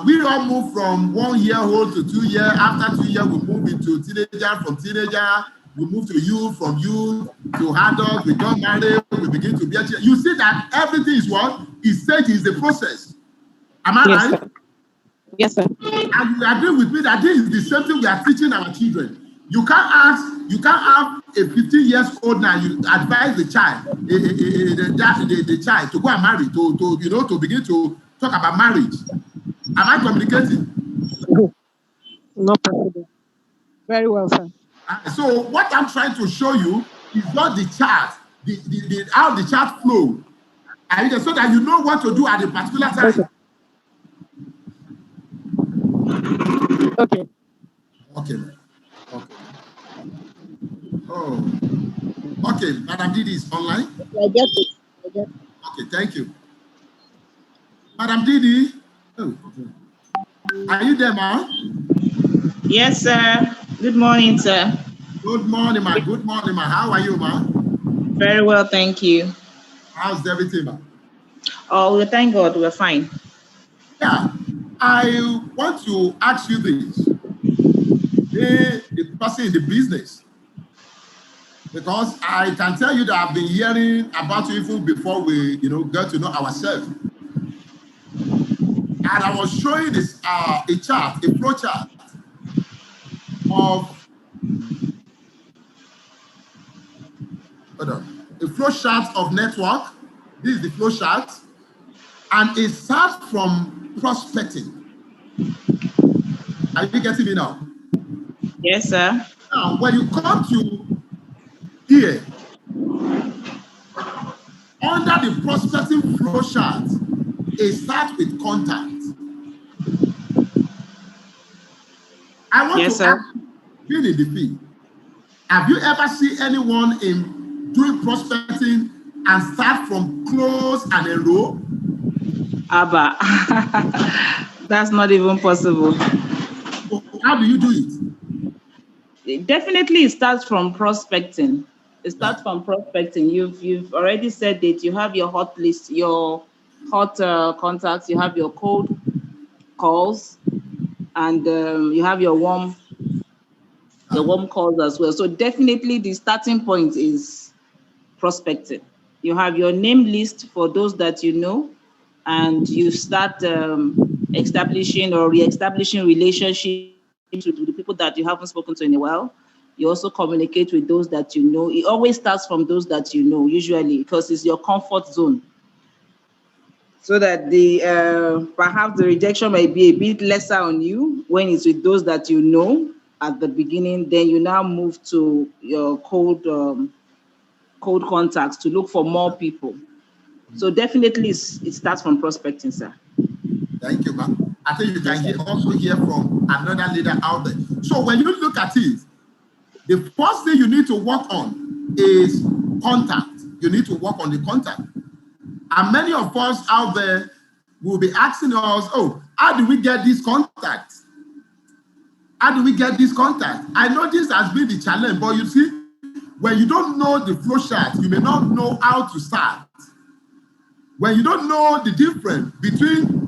we all move from 1 year old to 2 years. After 2 years, we move into teenager. From teenager, we move to youth. From youth to adult. We got married. We begin to be. You see that everything is what is stage is the process. Am I Yes, right? sir. Yes, sir. And you agree with me that this is the same thing we are teaching our children. You can't have a 15 years old now. You advise the child, the child to go and marry, to begin to talk about marriage. Am I communicating? Not possible. Very well, sir. So what I'm trying to show you is not the chart, how the chart flow, and so that you know what to do at a particular time. Okay. Okay. Okay. Oh. Okay, Madam Didi is online. I get it. I get it. Okay, thank you. Madam Didi, are you there, ma? Yes, sir. Good morning, sir. Good morning, ma. Good morning, ma. How are you, ma? Very well, thank you. How's everything, ma? Oh, thank God, we're fine. Yeah, I want to ask you this. The person in the business, because I can tell you that I've been hearing about you even before we, get to know ourselves. And I was showing this a chart, a flow chart of a flow chart of network. This is the flow chart, and it starts from prospecting. Are you getting me now? Yes, sir. Now, when you come to here, under the prospecting flow chart, it starts with contact. I want to ask you, being in the field, have you ever seen anyone in doing prospecting and start from close and enroll? Abba, that's not even possible. So how do you do it? Definitely, it starts from prospecting. It starts from prospecting. You've already said that you have your hot list, your hot contacts. You have your cold calls, and you have your warm calls as well. So definitely, the starting point is prospecting. You have your name list for those that you know, and you start establishing or re-establishing relationships with the people that you haven't spoken to in a while. You also communicate with those that you know. It always starts from those that you know, usually, because it's your comfort zone. So that the perhaps the rejection may be a bit lesser on you when it's with those that you know at the beginning. Then you now move to your cold contacts to look for more people. So definitely it starts from prospecting, sir. Thank you, ma'am. I think you can also hear from another leader out there. So when you look at it, the first thing you need to work on is contact. You need to work on the contact. And many of us out there will be asking us, oh, how do we get this contact? How do we get this contact? I know this has been the challenge, but you see, when you don't know the flow chart, you may not know how to start. When you don't know the difference between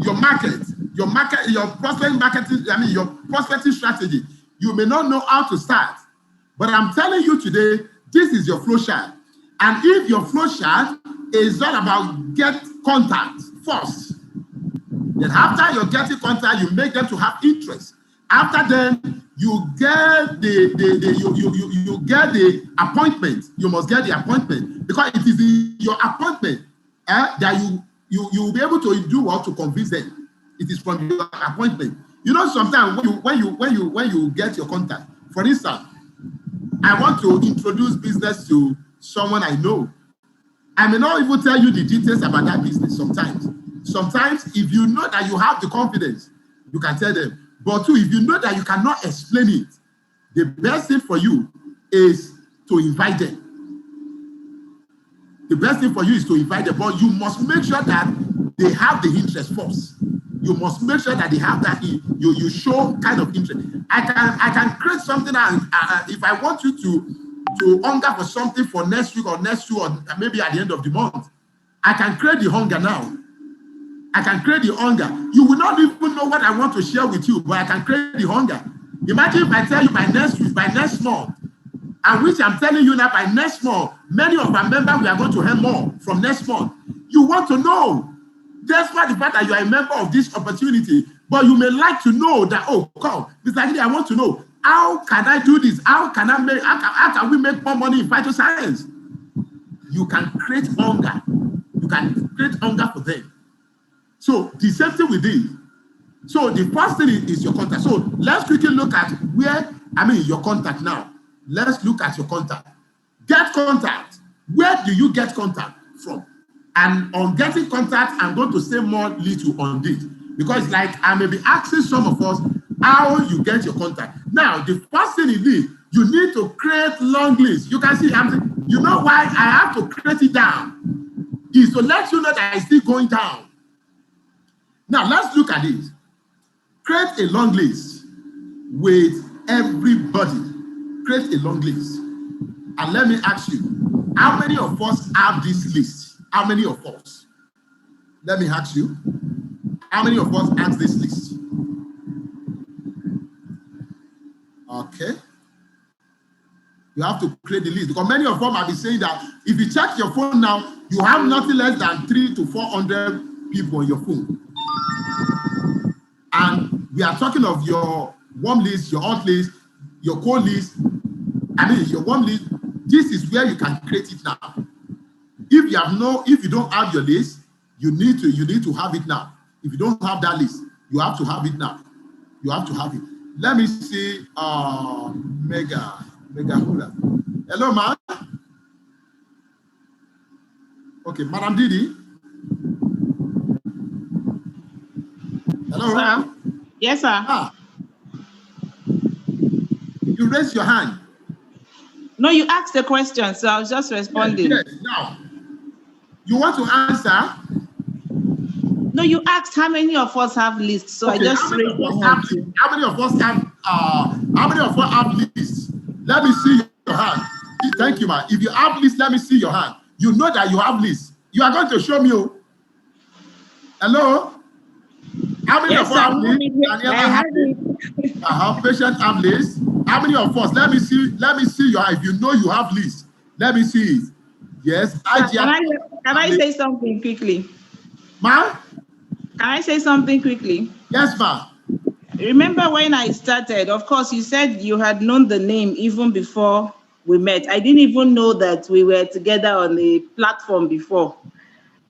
your prospect marketing, your prospecting strategy, you may not know how to start. But I'm telling you today, this is your flow chart. And if your flow chart is all about get contact first, then after you're getting contact, you make them to have interest. After then, you get you get the appointment. You must get the appointment because it is your appointment that you will be able to do what to convince them. It is from your appointment. You know, sometimes when you get your contact, for instance, I want to introduce business to someone I know. I may not even tell you the details about that business sometimes. Sometimes, if you know that you have the confidence, you can tell them. But too, if you know that you cannot explain it, the best thing for you is to invite them. The best thing for you is to invite them, but you must make sure that they have the interest first. You must make sure that they have that. You show kind of interest. I can create something, and if I want you to hunger for something for next week or maybe at the end of the month, I can create the hunger now. I can create the hunger. You will not even know what I want to share with you, but I can create the hunger. Imagine if I tell you by next week, by next month, and which I'm telling you now by next month, many of our members, we are going to earn more from next month. You want to know, despite the fact that you are a member of this opportunity, but you may like to know that, oh, come, Mr. Jide, I want to know, how can I do this? How can we make more money in phytoscience? You can create hunger. You can create hunger for them. So the same thing with this. So the first thing is your contact. So let's quickly look at your contact now. Let's look at your contact. Get contact. Where do you get contact from? And on getting contact, I'm going to say more little on this. Because like I may be asking some of us how you get your contact. Now, the first thing is this, you need to create long lists. You can see, you know why I have to create it down? Is to let you know that it's still going down. Now, let's look at this. Create a long list with everybody. Create a long list. And let me ask you, how many of us have this list? How many of us? Let me ask you, how many of us have this list? Okay. You have to create the list because many of them have been saying that if you check your phone now, you have nothing less than 300 to 400 people on your phone. And we are talking of your warm list, your hot list, your cold list. Your warm list. This is where you can create it now. If you don't have your list, you need to have it now. If you don't have that list, you have to have it now. You have to have it. Let me see. Mega Hula. Hello, ma. Okay, Madam Didi. Hello. Sir. Yes, sir. You raised your hand. No, you asked the question, so I was just responding. Yes. Now, you want to answer? No, you asked how many of us have lists, so okay, I just raised my hand. How many of us have lists? Let me see your hand. Thank you, man. If you have lists, let me see your hand. You know that you have lists. You are going to show me. Hello? How many of us have lists? Patient have lists. How many of us? Let me see your hand. If you know you have lists, let me see it. Yes. Can I say something quickly? Ma'am? Can I say something quickly? Yes, ma'am. Remember when I started, of course, you said you had known the name even before we met. I didn't even know that we were together on the platform before.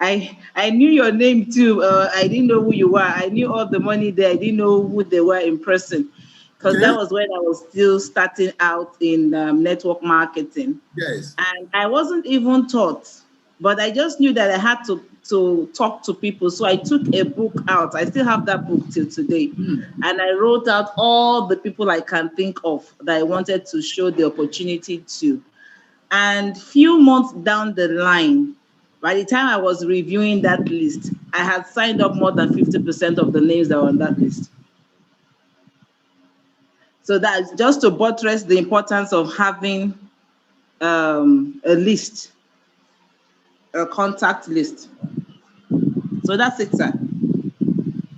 I knew your name too. I didn't know who you were. I knew all the money there. I didn't know who they were in person. Because that was when I was still starting out in network marketing. Yes. And I wasn't even taught, but I just knew that I had to talk to people. So I took a book out. I still have that book till today. And I wrote out all the people I can think of that I wanted to show the opportunity to. And few months down the line, by the time I was reviewing that list, I had signed up more than 50% of the names that were on that list. So that's just to buttress the importance of having a list, a contact list. So that's it, sir.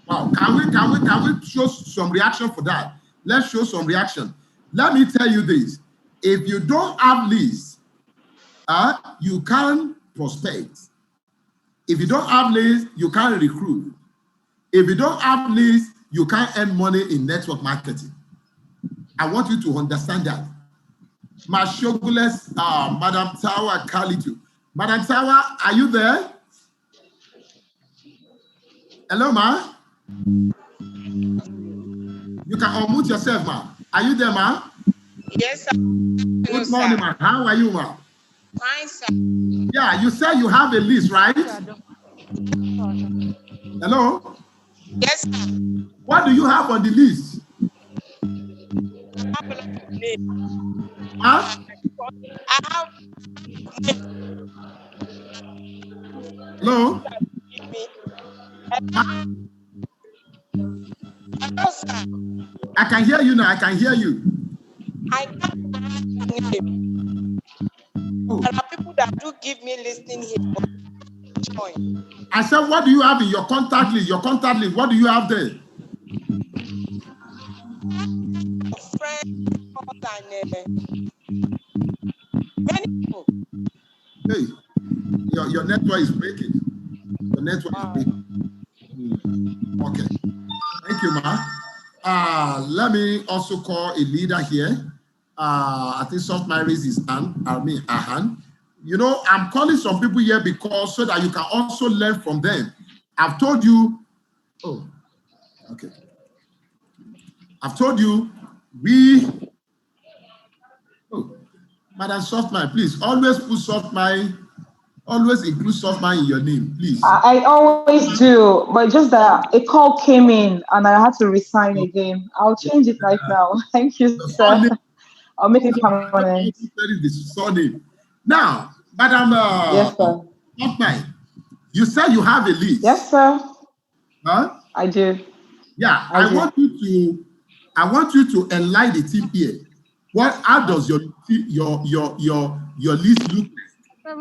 Wow, can we show some reaction for that? Let's show some reaction. Let me tell you this. If you don't have lists, you can't prospect. If you don't have lists, you can't recruit. If you don't have lists, you can't earn money in network marketing. I want you to understand that. Mashogules, Madam Tawa Kalitu. Madam Tawa, are you there? Hello, ma. You can unmute yourself, ma. Are you there, ma? Yes, sir. Good morning, ma. How are you, ma? Fine, sir. Yeah, you said you have a list, right? Hello? Yes, sir. What do you have on the list? Huh? I have. Hello? Hello, sir. I can hear you now. I can hear you. I can't name. There are people that do give me listening here. join. I said, what do you have in your contact list? Your contact list, what do you have there? Friends more than many people. Hey, your network is breaking. Your network is breaking. Okay. Thank you, Ma. Let me also call a leader here. I think Soft My raised his hand. A hand. You know, I'm calling some people here because so that you can also learn from them. I've told you. Oh, okay. I've told you Oh, Madam Soft Mind, please always put Soft Mind. Always include Soft Mind in your name, please. I always do, but just that a call came in and I had to resign again. I'll change it right now. Thank you, sir. I'll make it permanent. The surname. Now, Madam Yes, sir. Soft Mind, you said you have a list. Yes, sir. Huh? I do. Yeah, I I want you to enlighten the team here. How does your list look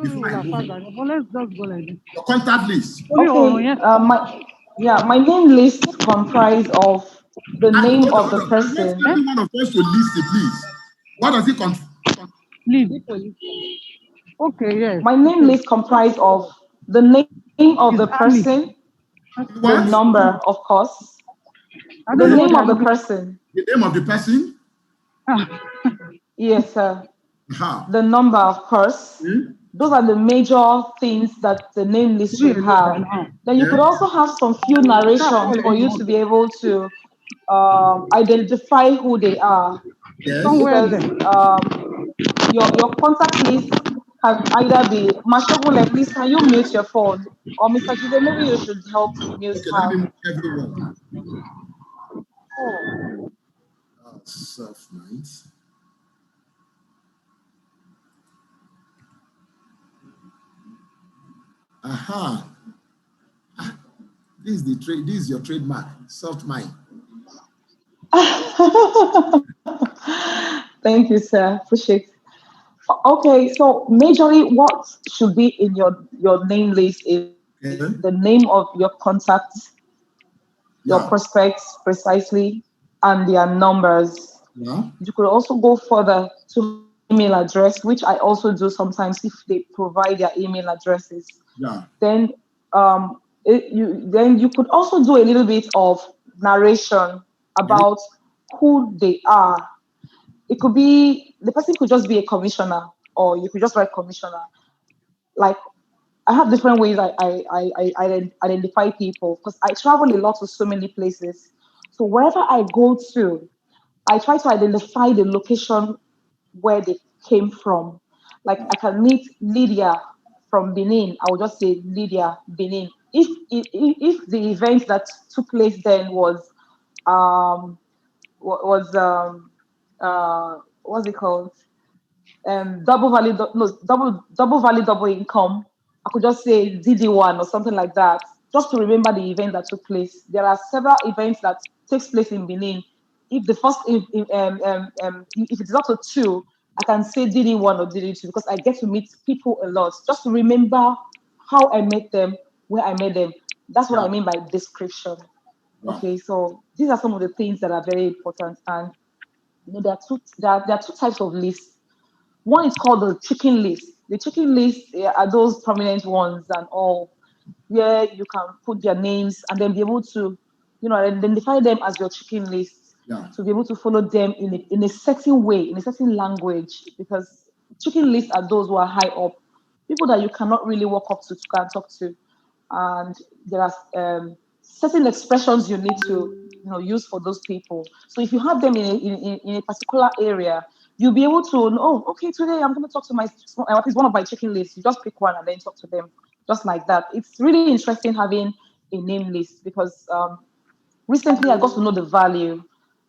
before I move on? Let's just go like this. Your contact list. Okay. My name list comprise of the name of the person. Every one of us to list it, please. What does it Leave. Okay, yes. My name list comprise of the name of the person, the number, of course. The name of the person. The name of the person? Yes, sir. The number, of course. Those are the major things that the name list should have. Then you could also have some few narrations for you to be able to identify who they are. Because your contact list can either be Mashogule, please can you mute your phone? Or Mr. Jide, maybe you should help mute Okay, her. let me mute everyone. Self-mind. Aha. This is your trademark, soft mind. Thank you, sir. Appreciate it. Okay, so majorly what should be in your name list is the name of your contacts, your prospects precisely, and their numbers. Yeah. You could also go further to email address, which I also do sometimes if they provide their email addresses. Yeah. Then you could also do a little bit of narration about who they are. It could be the person could just be a commissioner, or you could just write commissioner. Like I have different ways I identify people because I travel a lot to so many places. So wherever I go to, I try to identify the location where they came from. Like I can meet Lydia from Benin. I will just say Lydia, Benin. If the event that took place then was what's it called? Double value, double income. I could just say DD1 or something like that, just to remember the event that took place. There are several events that takes place in Benin. If the first, if it's up to two, I can say DD1 or DD2 because I get to meet people a lot, just to remember how I met them, where I met them. That's what I mean by description. Wow. Okay, so these are some of the things that are very important, and there are two types of lists. One is called the chicken list. The chicken list are those prominent ones and all, where you can put their names and then be able to, identify them as your chicken list. Yeah. To be able to follow them in a certain way, in a certain language, because chicken lists are those who are high up, people that you cannot really walk up to can talk to, and there are certain expressions you need to use for those people. So if you have them in a particular area, you'll be able to know, oh, okay, today I'm going to talk to at least one of my chicken lists. You just pick one and then talk to them, just like that. It's really interesting having a name list because recently I got to know the value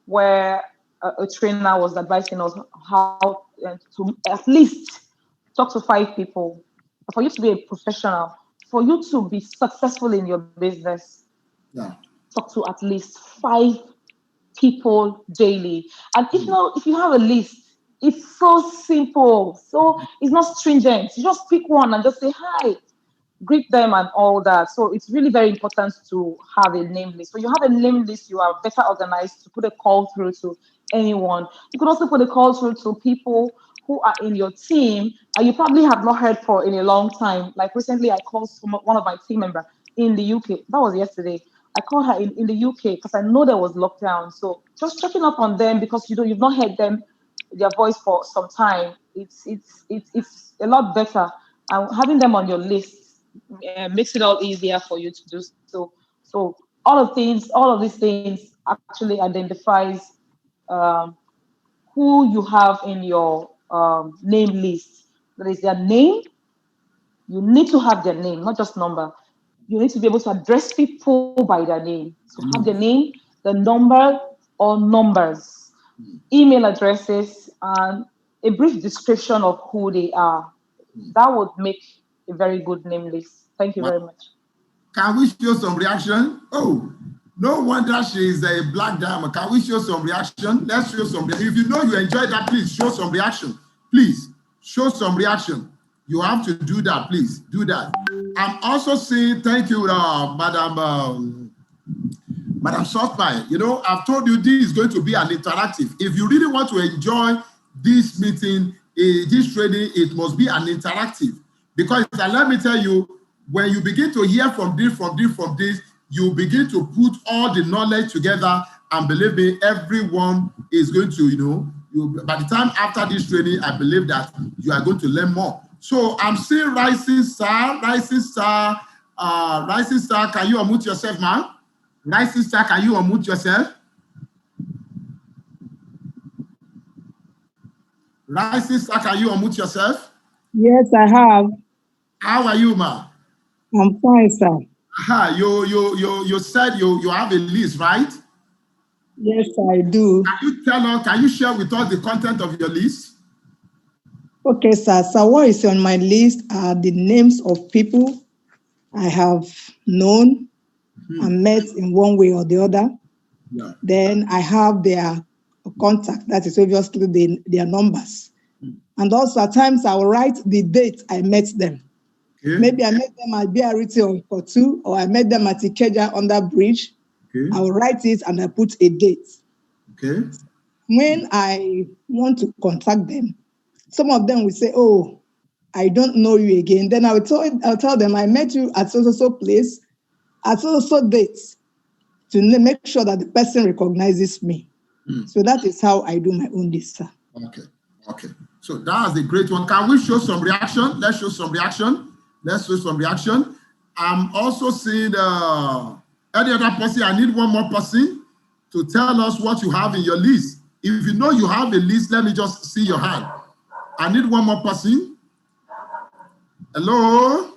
where a trainer was advising us how to at least talk to 5 people. For you to be a professional, for you to be successful in your business, talk to at least 5 people daily. And if you have a list, it's so simple. So it's not stringent. You just pick one and just say hi. greet them and all that. So it's really very important to have a name list. When you have a name list, you are better organized to put a call through to anyone. You could also put a call through to people who are in your team and you probably have not heard for in a long time. Like recently, I called one of my team members in the UK. That was yesterday. I called her in the UK because I know there was lockdown. So just checking up on them because you've not heard their voice for some time. It's a lot better. And having them on your list makes it all easier for you to do so. So all of these things actually identifies um, who you have in your name list. That is their name. You need to have their name, not just number. You need to be able to address people by their name. So have their name, the number or numbers, email addresses, and a brief description of who they are. That would make a very good name list. Thank you very much. Can we show some reaction? Oh, no wonder she is a black diamond. Can we show some reaction? Let's show some reaction. If you know you enjoyed that, please show some reaction. Please show some reaction. You have to do that, please. Do that. I'm also saying thank you, Madam Softby. You know, I've told you this is going to be an interactive. If you really want to enjoy this meeting, this training, it must be an interactive. Because let me tell you, when you begin to hear from this, you begin to put all the knowledge together, and believe me, everyone is going to, by the time after this training, I believe that you are going to learn more. So I'm seeing Rising Star, can you unmute yourself, man? Rising Star, can you unmute yourself? Rising Star, can you unmute yourself? Yes, I have. How are you, ma? I'm fine, sir. You said you have a list, right? Yes, I do. Can you share with us the content of your list? Okay, sir. So what is on my list are the names of people I have known and met in one way or the other. Yeah. Then I have their contact, that is obviously their numbers. And also at times I will write the date I met them. Okay. Maybe I met them at BRT or 2, or I met them at Ikeja under bridge. Okay. I will write it and I put a date. Okay. When I want to contact them, some of them will say, "Oh, I don't know you again." Then I'll tell them I met you at so place, at so dates, to make sure that the person recognizes me. So that is how I do my own list, sir. Okay. So that's a great one. Can we show some reaction? Let's show some reaction. I'm also seeing any other person. I need one more person to tell us what you have in your list. If you know you have a list, let me just see your hand. I need one more person. Hello?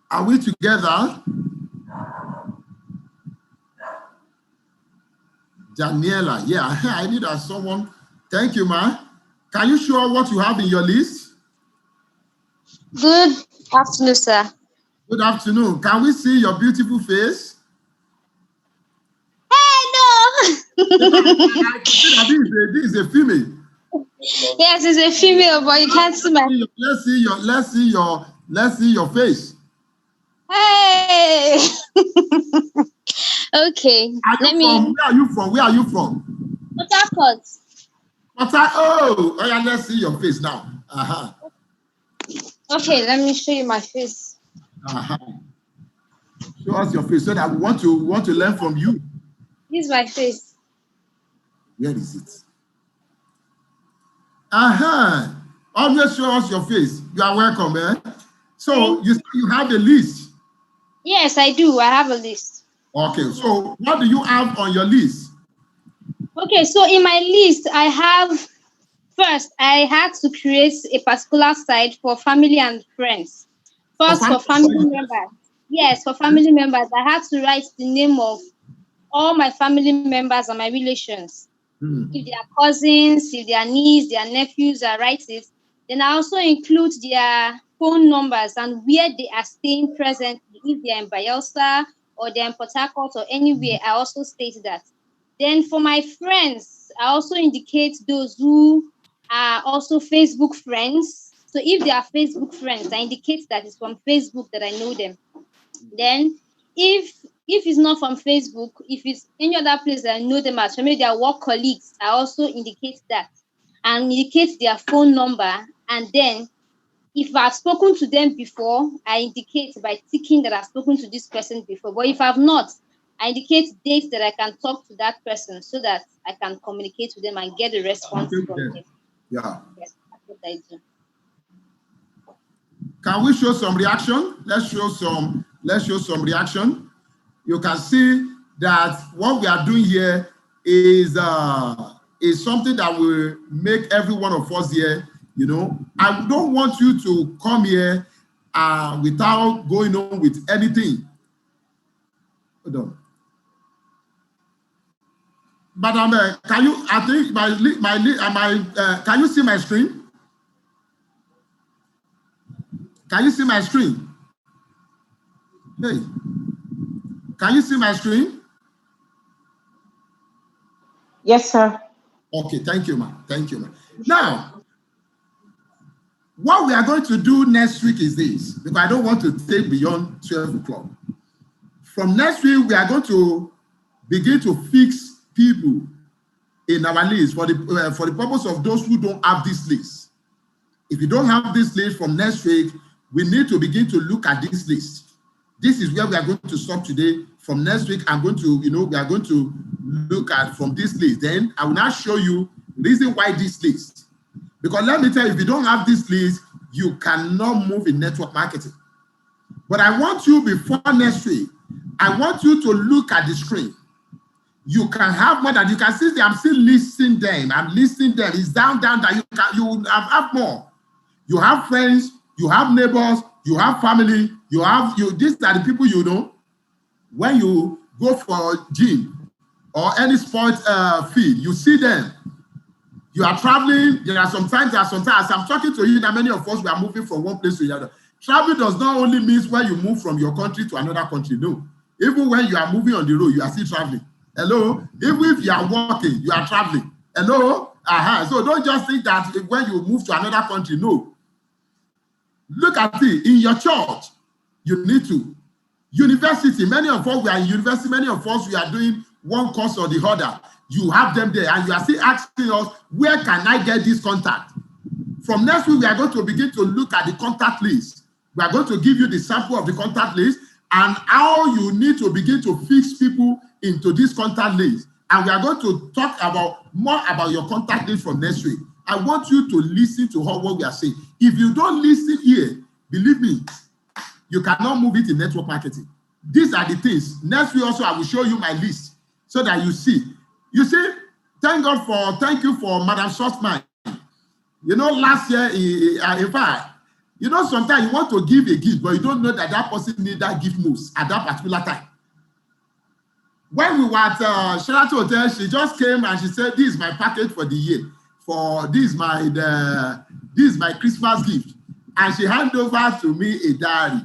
Are we together? Daniela, yeah, I need someone. Thank you, ma. Can you show what you have in your list? Good afternoon, sir. Good afternoon. Can we see your beautiful face? Hey, no! I consider this is a female. Yes, it's a female, but you can't see my. Let's see your face. Hey. Okay. Where are you from? Port Harcourt. Oh, yeah, let's see your face now. Okay, let me show you my face. Show us your face so that we want to learn from you. This is my face. Where is it? Always show us your face. You are welcome, eh? So you have a list. Yes, I do. I have a list. Okay, so what do you have on your list? Okay, so in my list, I have, first, I had to create a particular site for family and friends. First, for family members. Yes, for family members, I had to write the name of all my family members and my relations. If they are cousins, if they are nieces, their nephews, I write it. Then I also include their phone numbers and where they are staying presently. If they are in Bayelsa or they are in Port Harcourt or anywhere, I also state that. Then for my friends, I also indicate those who are also Facebook friends. So if they are Facebook friends, I indicate that it's from Facebook that I know them. Then if it's not from Facebook, if it's any other place that I know them as, maybe they are work colleagues, I also indicate that and indicate their phone number. And then if I've spoken to them before, I indicate by ticking that I've spoken to this person before. But if I've not, I indicate dates that I can talk to that person so that I can communicate with them and get a response from them. Yeah. Yes, that's what I do. Can we show some reaction? Let's show some reaction. You can see that what we are doing here is something that will make every one of us here, you know. I don't want you to come here without going on with anything. Hold on. Madam, can you, I think can you see my screen? Can you see my screen? Hey, can you see my screen? Yes, sir. Okay, thank you, ma'am. Thank you, ma'am. Now, what we are going to do next week is this, because I don't want to take beyond 12 o'clock. From next week, we are going to begin to fix people in our list for the purpose of those who don't have this list. If you don't have this list from next week, we need to begin to look at this list. This is where we are going to stop today. From next week, I'm going to, we are going to look at from this list. Then I will now show you the reason why this list. Because let me tell you, if you don't have this list, you cannot move in network marketing. But I want you, before next week, I want you to look at the screen. You can have more than, you can see I'm still listing them. I'm listing them. It's down, that you have more. You have friends, you have neighbors, you have family, these are the people you know. When you go for gym or any sport field, you see them. You are traveling, there are sometimes, as I'm talking to you, that many of us, we are moving from one place to the other. Travel does not only mean when you move from your country to another country, no. Even when you are moving on the road, you are still traveling. Hello? Even if you are walking, you are traveling. Hello? So don't just think that when you move to another country, no. Look at it, in your church, you need to. University, many of us, we are in university, many of us, we are doing one course or the other. You have them there, and you are still asking us, where can I get this contact? From next week, we are going to begin to look at the contact list. We are going to give you the sample of the contact list and how you need to begin to fix people into this contact list. And we are going to talk more about your contact list from next week. I want you to listen to what we are saying. If you don't listen here, believe me, you cannot move it in network marketing. These are the things. Next week also, I will show you my list so that you see. You see, thank you for Madam Softman. You know, last year, in fact, you know, sometimes you want to give a gift, but you don't know that that person needs that gift most at that particular time. When we were at Sheraton Hotel, she just came and she said, "This is my package for the year. This is my Christmas gift," and she handed over to me a diary.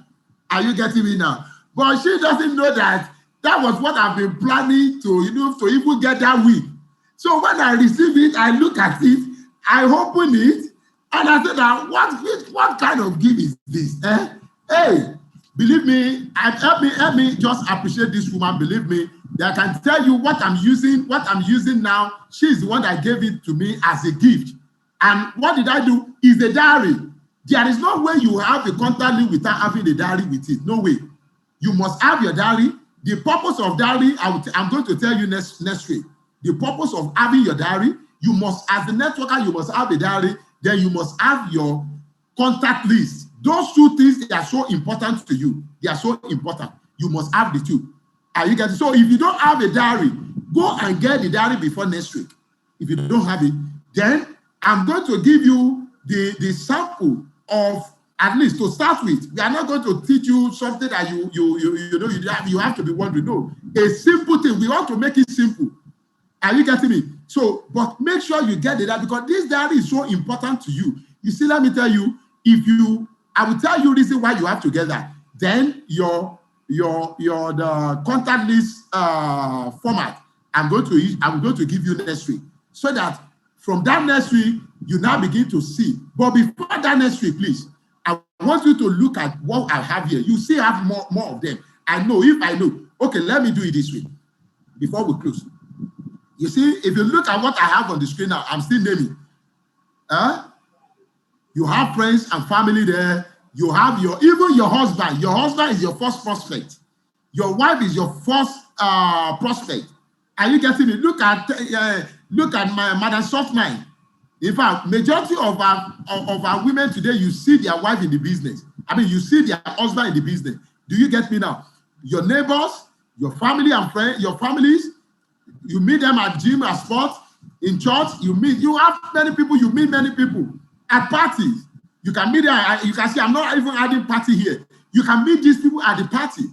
Are you getting me now? But she doesn't know that that was what I've been planning to, to even get that week. So when I receive it, I look at it, I open it, and I said, what kind of gift is this? Hey, believe me, help me just appreciate this woman. Believe me, that I can tell you what I'm using now. She's the one that gave it to me as a gift. And what did I do? Is a diary. There is no way you have a contact list without having a diary with it. No way. You must have your diary. The purpose of diary, I'm going to tell you next week. The purpose of having your diary, you must, as a networker, you must have a diary. Then you must have your contact list. Those two things, they are so important to you. They are so important. You must have the two. Are you getting? So if you don't have a diary, go and get the diary before next week. If you don't have it, then I'm going to give you the sample of, at least to start with. We are not going to teach you something that you have to be one to know. A simple thing. We want to make it simple. Are you getting me? So, but make sure you get it out, because this diary is so important to you. You see, let me tell you, I will tell you reason why you have to get that. Then the contact list format I'm going to give you next week, so that from that next week You now begin to see. But before that next week, please, I want you to look at what I have here. You still have more of them. I know, if I know, okay, let me do it this way before we close. You see, if you look at what I have on the screen now, I'm still naming. You have friends and family there. You have even your husband. Your husband is your first prospect. Your wife is your first prospect. Are you getting me? Look at my Madam Soft Mind. In fact, majority of our women today, you see their wife in the business. I mean, you see their husband in the business. Do you get me now? Your neighbors, your family and friends, your families, you meet them at gym, at sports, in church, you have many people, you meet many people. At parties, you can meet them, you can see, I'm not even adding party here. You can meet these people at the party.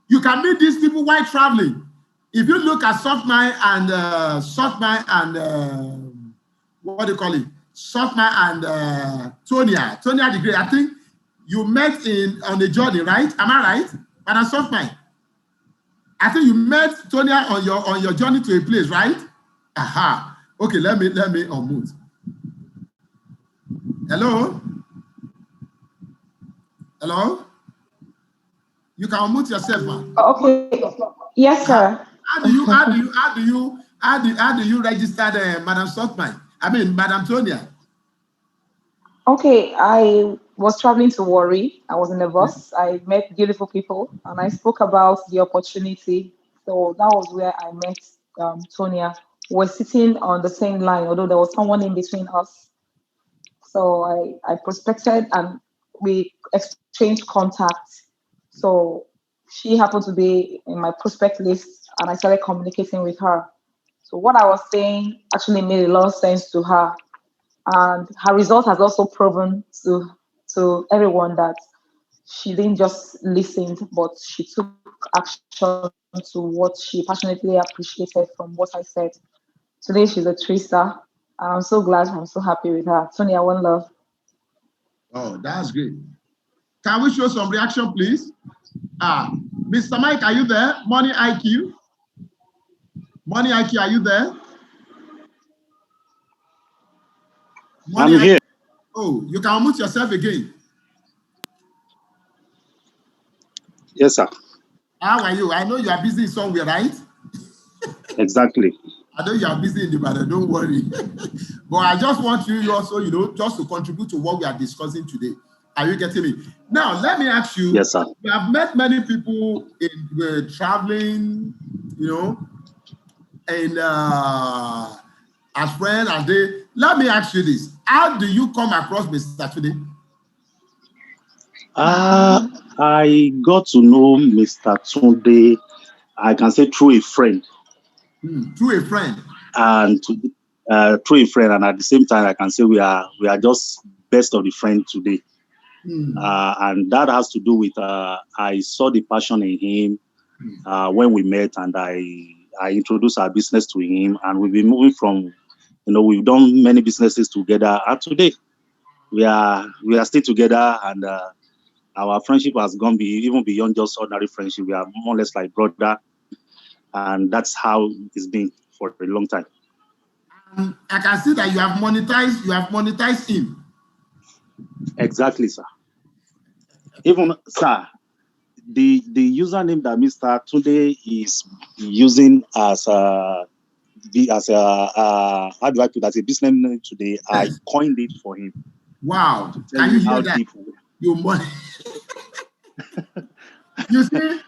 You can meet these people while traveling. If you look at Softman and what do you call it? Softman and Tonya the Great, I think you met on the journey, right? Am I right? Madam Softman, I think you met Tonya on your journey to a place, right? Aha. Okay, let me unmute. Hello? Hello? You can unmute yourself, man. Okay. Yes, sir. How do you register Madam Softman? I mean, Madam Tonya. Okay, I was traveling to Warri. I was in a bus. I met beautiful people, and I spoke about the opportunity. So that was where I met Tonya. We're sitting on the same line, although there was someone in between us. So I prospected, and we exchanged contacts. So she happened to be in my prospect list, and I started communicating with her. So what I was saying actually made a lot of sense to her. And her result has also proven to everyone that she didn't just listen, but she took action to what she passionately appreciated from what I said. Today she's a Trista. I'm so glad, I'm so happy with her. Sonia, one love. Oh, that's great. Can we show some reaction, please? Mr. Mike, are you there? Money IQ? Money IQ, are you there? I'm here. Oh, you can unmute yourself again. Yes, sir. How are you? I know you are busy somewhere, right? Exactly. I know you are busy in the matter, don't worry. But I just want you also, just to contribute to what we are discussing today. Are you getting me? Now, let me ask you. Yes, sir. You have met many people in traveling, and as friends, as they. Let me ask you this. How do you come across Mr. Today? I got to know Mr. Tunde, I can say through a friend. Through a friend. And through a friend, and at the same time, I can say we are just best of the friend today. And that has to do with I saw the passion in him when we met, and I introduced our business to him, and we've been moving from, we've done many businesses together, and today we are still together, and our friendship has gone even beyond just ordinary friendship. We are more or less like brother, and that's how it's been for a long time. I can see that you have monetized him. Exactly, sir. Even, sir, the username that Mr. Tunde is using as how do I put, as a business name today, I coined it for him. Wow. Can you hear that? You money. You see?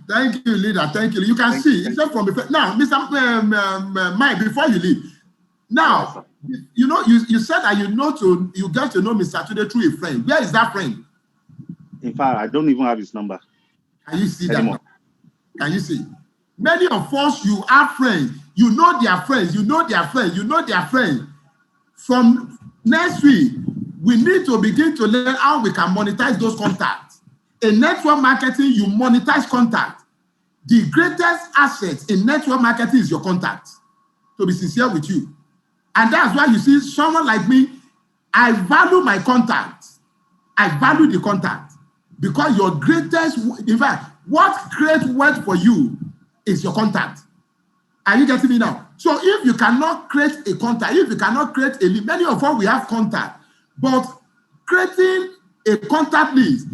Thank you, leader. Thank you. You can see. It's just from the now, Mr. Mike, before you leave. Now, you said that you get to know Mr. Tunde through a friend. Where is that friend? In fact, I don't even have his number. Can you see anymore? That? Can you see? Many of us, you have friends. You know their friends. You know their friends. You know their friends. From next week, we need to begin to learn how we can monetize those contacts. In network marketing, you monetize contact. The greatest asset in network marketing is your contact. To be sincere with you. And that's why you see someone like me, I value my contact. I value the contact. Because your greatest, in fact, what creates wealth for you is your contact. Are you getting me now? So if you cannot create a contact, if you cannot create a list, many of us we have contact, but creating a contact list,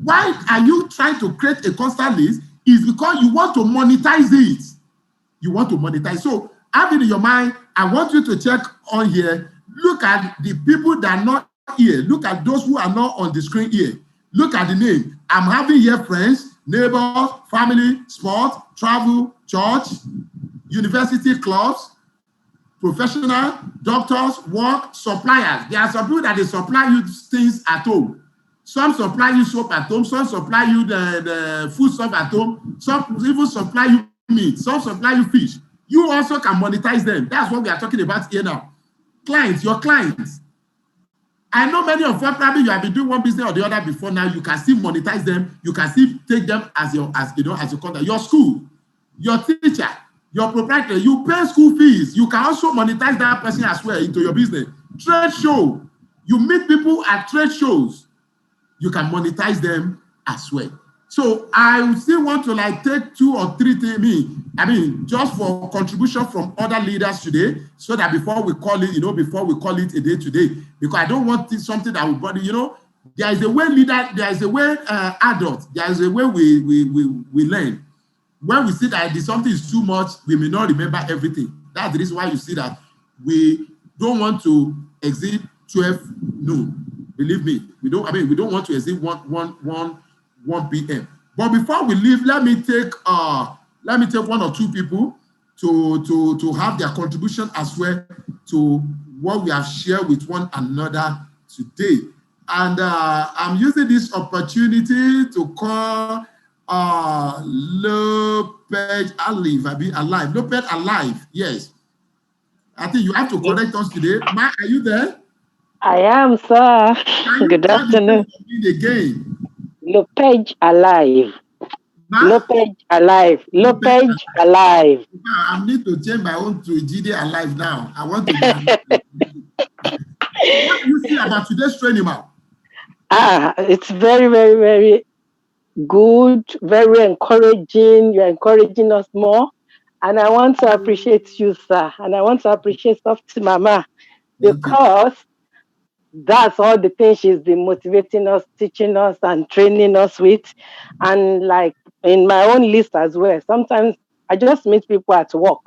why are you trying to create a contact list? Is because you want to monetize it. You want to monetize. So have it in your mind. I want you to check on here. Look at the people that are not here. Look at those who are not on the screen here. Look at the name. I'm having here friends, neighbors, family, sport, travel, church, university clubs, professional, doctors, work, suppliers. There are some people that they supply you things at home. Some supply you soap at home. Some supply you the food stuff at home. Some even supply you meat. Some supply you fish. You also can monetize them. That's what we are talking about here now. Clients, your clients. I know many of you probably you have been doing one business or the other before now. You can still monetize them. You can still take them as your contact. Your school, your teacher, your proprietor. You pay school fees. You can also monetize that person as well into your business. Trade show. You meet people at trade shows. You can monetize them as well. So I still want to like take 2 or 3 things. I mean, just for contribution from other leaders today, so that before we call it, before we call it a day today, because I don't want something that will bother, there is a way leader, there is a way adults, there is a way we learn. When we see that something is too much, we may not remember everything. That's the reason why you see that we don't want to exceed 12 noon. Believe me, we don't want to exceed 1 p.m. But before we leave, let me take 1 or 2 people to have their contribution as well to what we have shared with one another today. And I'm using this opportunity to call Lopez Alive. Lopez Alive, yes. I think you have to correct us today. Ma, are you there? I am, sir. Good afternoon. Again. Lopez Alive. Lopez Alive. Lopez Alive. I need to change my own to Jide Alive now. I want to be What do you see about today's training, ma? It's very, very, very good, very encouraging. You're encouraging us more. And I want to appreciate you, sir. And I want to appreciate Softy Mama, because that's all the things she's been motivating us, teaching us, and training us with. And like in my own list as well, sometimes I just meet people at work.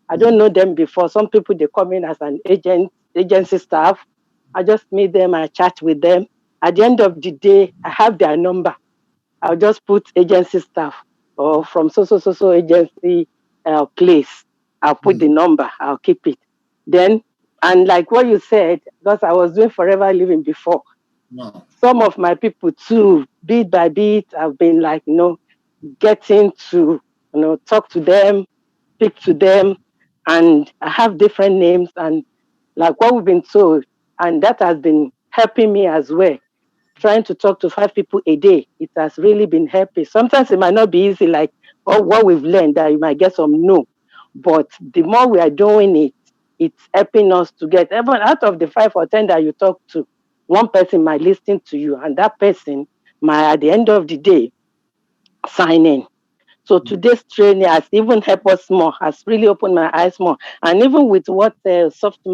I don't know them before. Some people, they come in as an agency staff. I just meet them, I chat with them. At the end of the day, I have their number. I'll just put agency staff or from so agency place. I'll put the number, I'll keep it. Then, and like what you said, because I was doing Forever Living before, some of my people too, bit by bit, I've been like, getting to, talk to them, speak to them, and I have different names and like what we've been told, and that has been helping me as well. Trying to talk to 5 people a day, it has really been helping. Sometimes it might not be easy, like what we've learned, that you might get some no. But the more we are doing it, it's helping us to get, even out of the 5 or 10 that you talk to, one person might listen to you, and that person might, at the end of the day, sign in. So today's training has even helped us more, has really opened my eyes more. And even with what Softy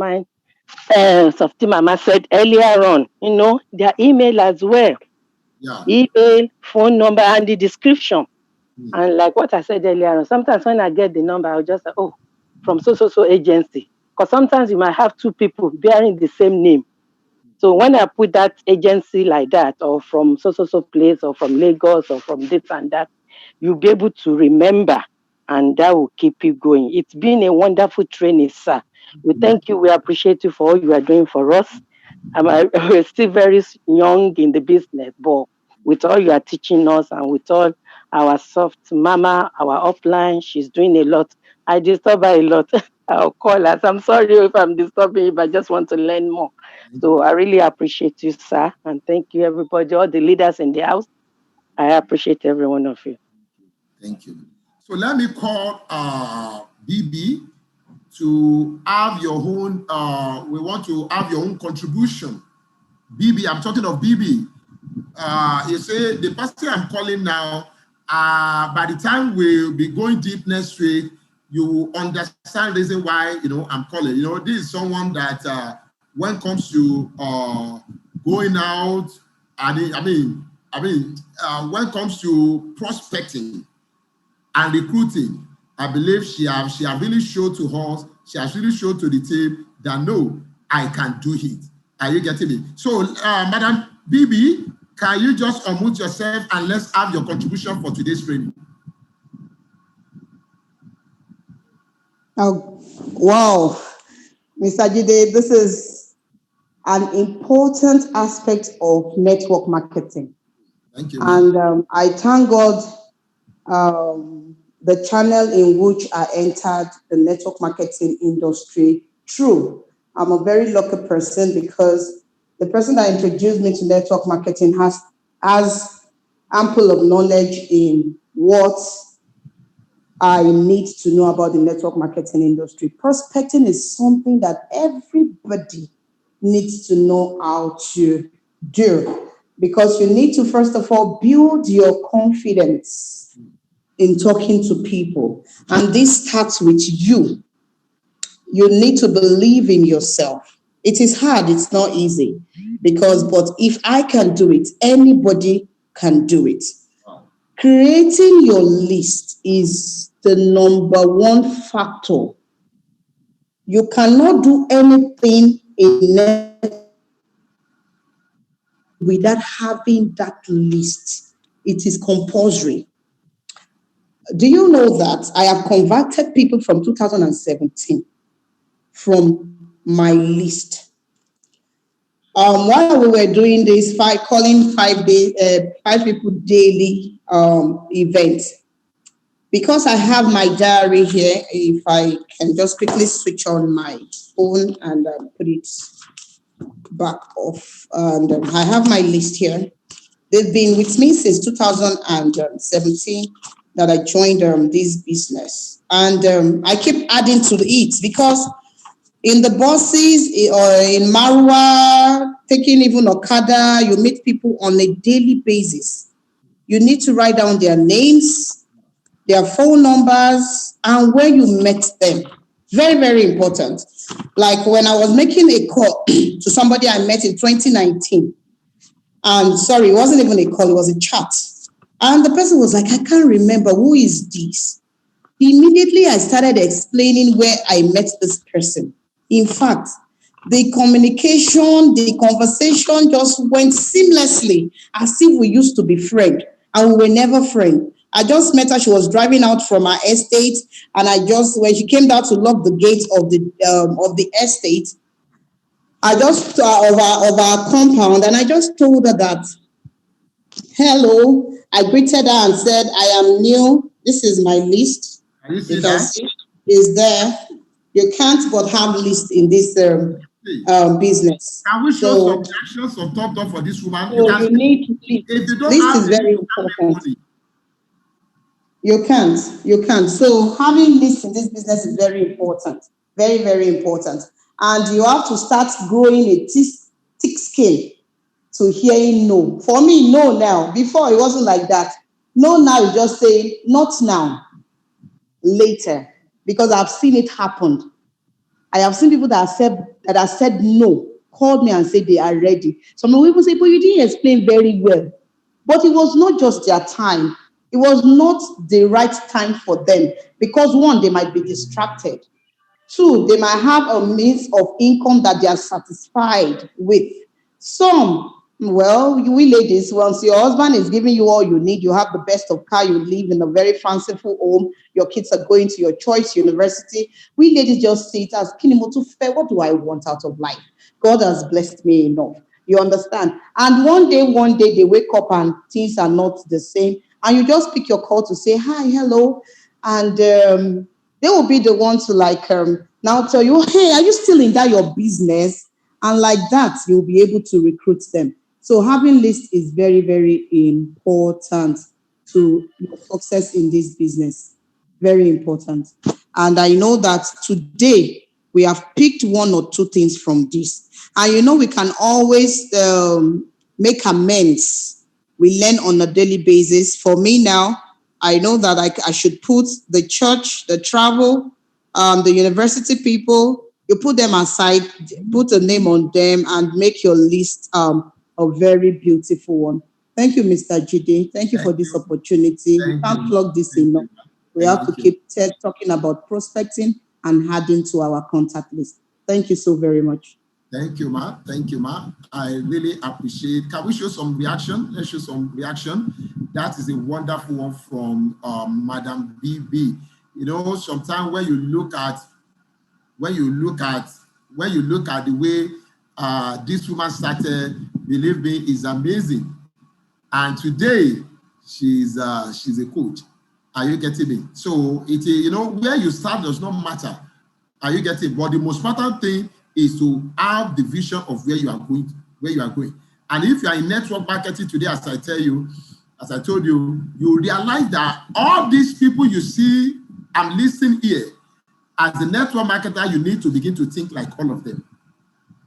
Mama said earlier on, their email as well. Yeah. Email, phone number, and the description. And like what I said earlier on, sometimes when I get the number, I'll just say, from so agency. Because sometimes you might have 2 people bearing the same name. So when I put that agency like that, or from so place, or from Lagos, or from this and that, you'll be able to remember, and that will keep you going. It's been a wonderful training, sir. We thank you. We appreciate you for all you are doing for us. We're still very young in the business, but with all you are teaching us, and with all our Softy Mama, our upline, she's doing a lot. I disturb her a lot. I'll call her. I'm sorry if I'm disturbing you, but I just want to learn more. So I really appreciate you, sir. And thank you, everybody, all the leaders in the house. I appreciate every one of you. Thank you. So let me call BB to have your own, we want to have your own contribution. BB, I'm talking of BB. You say the person I'm calling now, by the time we'll be going deep next week, you understand the reason why, I'm calling. This is someone that when it comes to going out, when it comes to prospecting and recruiting, I believe she have really showed to us, she has really showed to the team that no, I can do it. Are you getting me? So, Madam Bibi, can you just unmute yourself and let's have your contribution for today's training? Oh, wow, Mr. Jide, this is an important aspect of network marketing. Thank you. And I thank God the channel in which I entered the network marketing industry through. I'm a very lucky person because the person that introduced me to network marketing has ample of knowledge in what I need to know about the network marketing industry. Prospecting is something that everybody needs to know how to do because you need to, first of all, build your confidence in talking to people. And this starts with you. You need to believe in yourself. It is hard, it's not easy but if I can do it, anybody can do it. Creating your list is the number one factor. You cannot do anything without having that list. It is compulsory. Do you know that I have converted people from 2017 from my list? While we were doing this calling 5 people daily events, because I have my diary here, if I can just quickly switch on my phone and put it back off. And I have my list here. They've been with me since 2017 that I joined this business. And I keep adding to it because in the buses or in Marwa, taking even Okada, you meet people on a daily basis. You need to write down their names, their phone numbers, and where you met them. Very, very important. Like when I was making a call to somebody I met in 2019, and sorry, it wasn't even a call, it was a chat. And the person was like, I can't remember, who is this? Immediately, I started explaining where I met this person. In fact, the communication, the conversation just went seamlessly as if we used to be friends, and we were never friends. I just met her. She was driving out from our estate, and when she came down to lock the gate of the estate, I just of our compound, and I just told her that, hello. I greeted her and said, I am new. This is my list. Can you see that? Is there. You can't but have list in this business. Can we show some actions of top for this woman? So you need list. If you don't list have is very important. You can't. So having list in this business is very important. Very, very important. And you have to start growing a thick skin to hearing no. For me, no now. Before it wasn't like that. No now is just saying not now, later. Because I've seen it happen. I have seen people that have said no, called me and said they are ready. Some people say, but you didn't explain very well. But it was not just their time. It was not the right time for them. Because one, they might be distracted. Two, they might have a means of income that they are satisfied with. Some, well, we ladies, once your husband is giving you all you need, you have the best of car, you live in a very fanciful home, your kids are going to your choice university. We ladies just see it as Kinimoto fair. What do I want out of life? God has blessed me enough. You understand? And one day they wake up and things are not the same. And you just pick your call to say, hi, hello. And they will be the ones to now tell you, hey, are you still in that your business? And like that, you'll be able to recruit them. So having lists is very, very important to your success in this business. Very important. And I know that today we have picked one or two things from this. And we can always make amends. We learn on a daily basis. For me now, I know that I should put the church, the travel, the university people, you put them aside, put a name on them, and make your list a very beautiful one. Thank you, Mr. Jide. Thank you for this opportunity. We can't plug this enough. We have to keep talking about prospecting and adding to our contact list. Thank you so very much. Thank you, ma. Thank you, ma. I really appreciate. Can we show some reaction? Let's show some reaction. That is a wonderful one from Madam BB. You know, sometimes when you look at the way this woman started, believe me, is amazing. And today she's a coach. Are you getting me? So it, you know, where you start does not matter. Are you getting? But the most important thing is to have the vision of where you are going. And if you are in network marketing today, as I told you, you realize that all these people you see, I'm listing here, as a network marketer, you need to begin to think like all of them.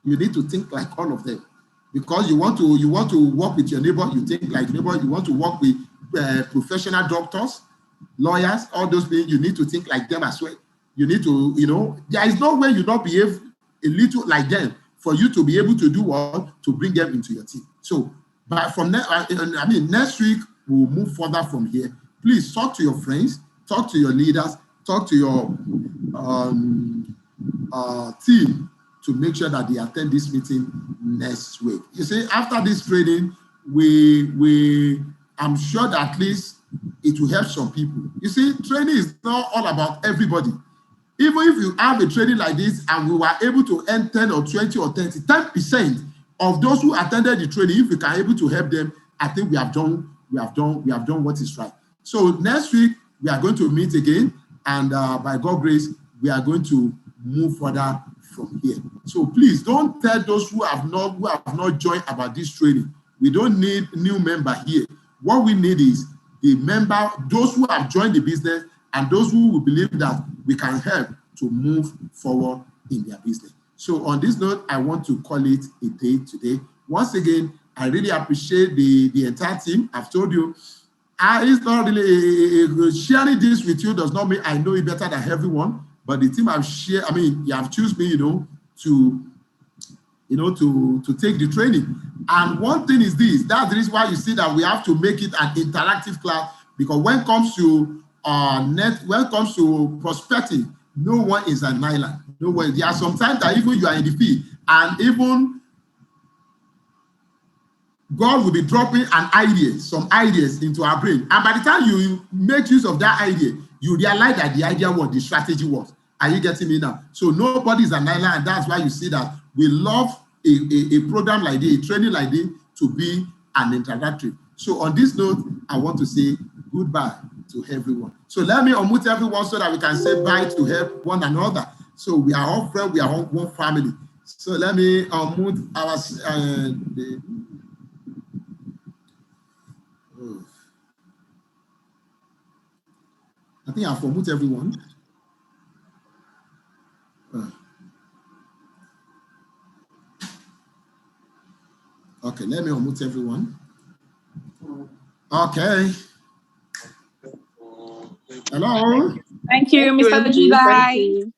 You need to think like all of them. Because you want to work with your neighbor, you think like neighbor. You want to work with professional doctors, lawyers, all those things, you need to think like them as well. You need to, you know, there is no way you not behave a little like them for you to be able to do what? To bring them into your team. So, but from next week, we'll move further from here. Please talk to your friends, talk to your leaders, talk to your team to make sure that they attend this meeting next week. You see, after this training, I'm sure that at least it will help some people. You see, training is not all about everybody. Even if you have a training like this and we were able to earn 10 or 20 or 30, 10% of those who attended the training, if we can able to help them, I think we have done what is right. So next week we are going to meet again, and by God's grace, we are going to move further from here. So please don't tell those who have not joined about this training. We don't need new member here. What we need is the member, those who have joined the business, and those who will believe that we can help to move forward in their business. So on this note, I want to call it a day today. Once again, I really appreciate the entire team. I've told you, it's not really sharing this with you does not mean I know it better than everyone, but the team I've shared, you have chosen me, to take the training. And one thing is this, that's the reason why you see that we have to make it an interactive class, because when it comes to prospecting, no one is an island. No one. There are some times that even you are in the field, and even God will be dropping some ideas into our brain. And by the time you make use of that idea, you realize that the idea was, the strategy was. Are you getting me now? So nobody is an island, and that's why you see that we love a program like this, a training like this, to be an introductory. So on this note, I want to say goodbye to everyone. So let me unmute everyone so that we can say bye to help one another. So we are all friends, we are all one family. So let me unmute our I think I've unmuted everyone. Okay, let me unmute everyone. Okay. Hello. Thank you, Mr. Jide.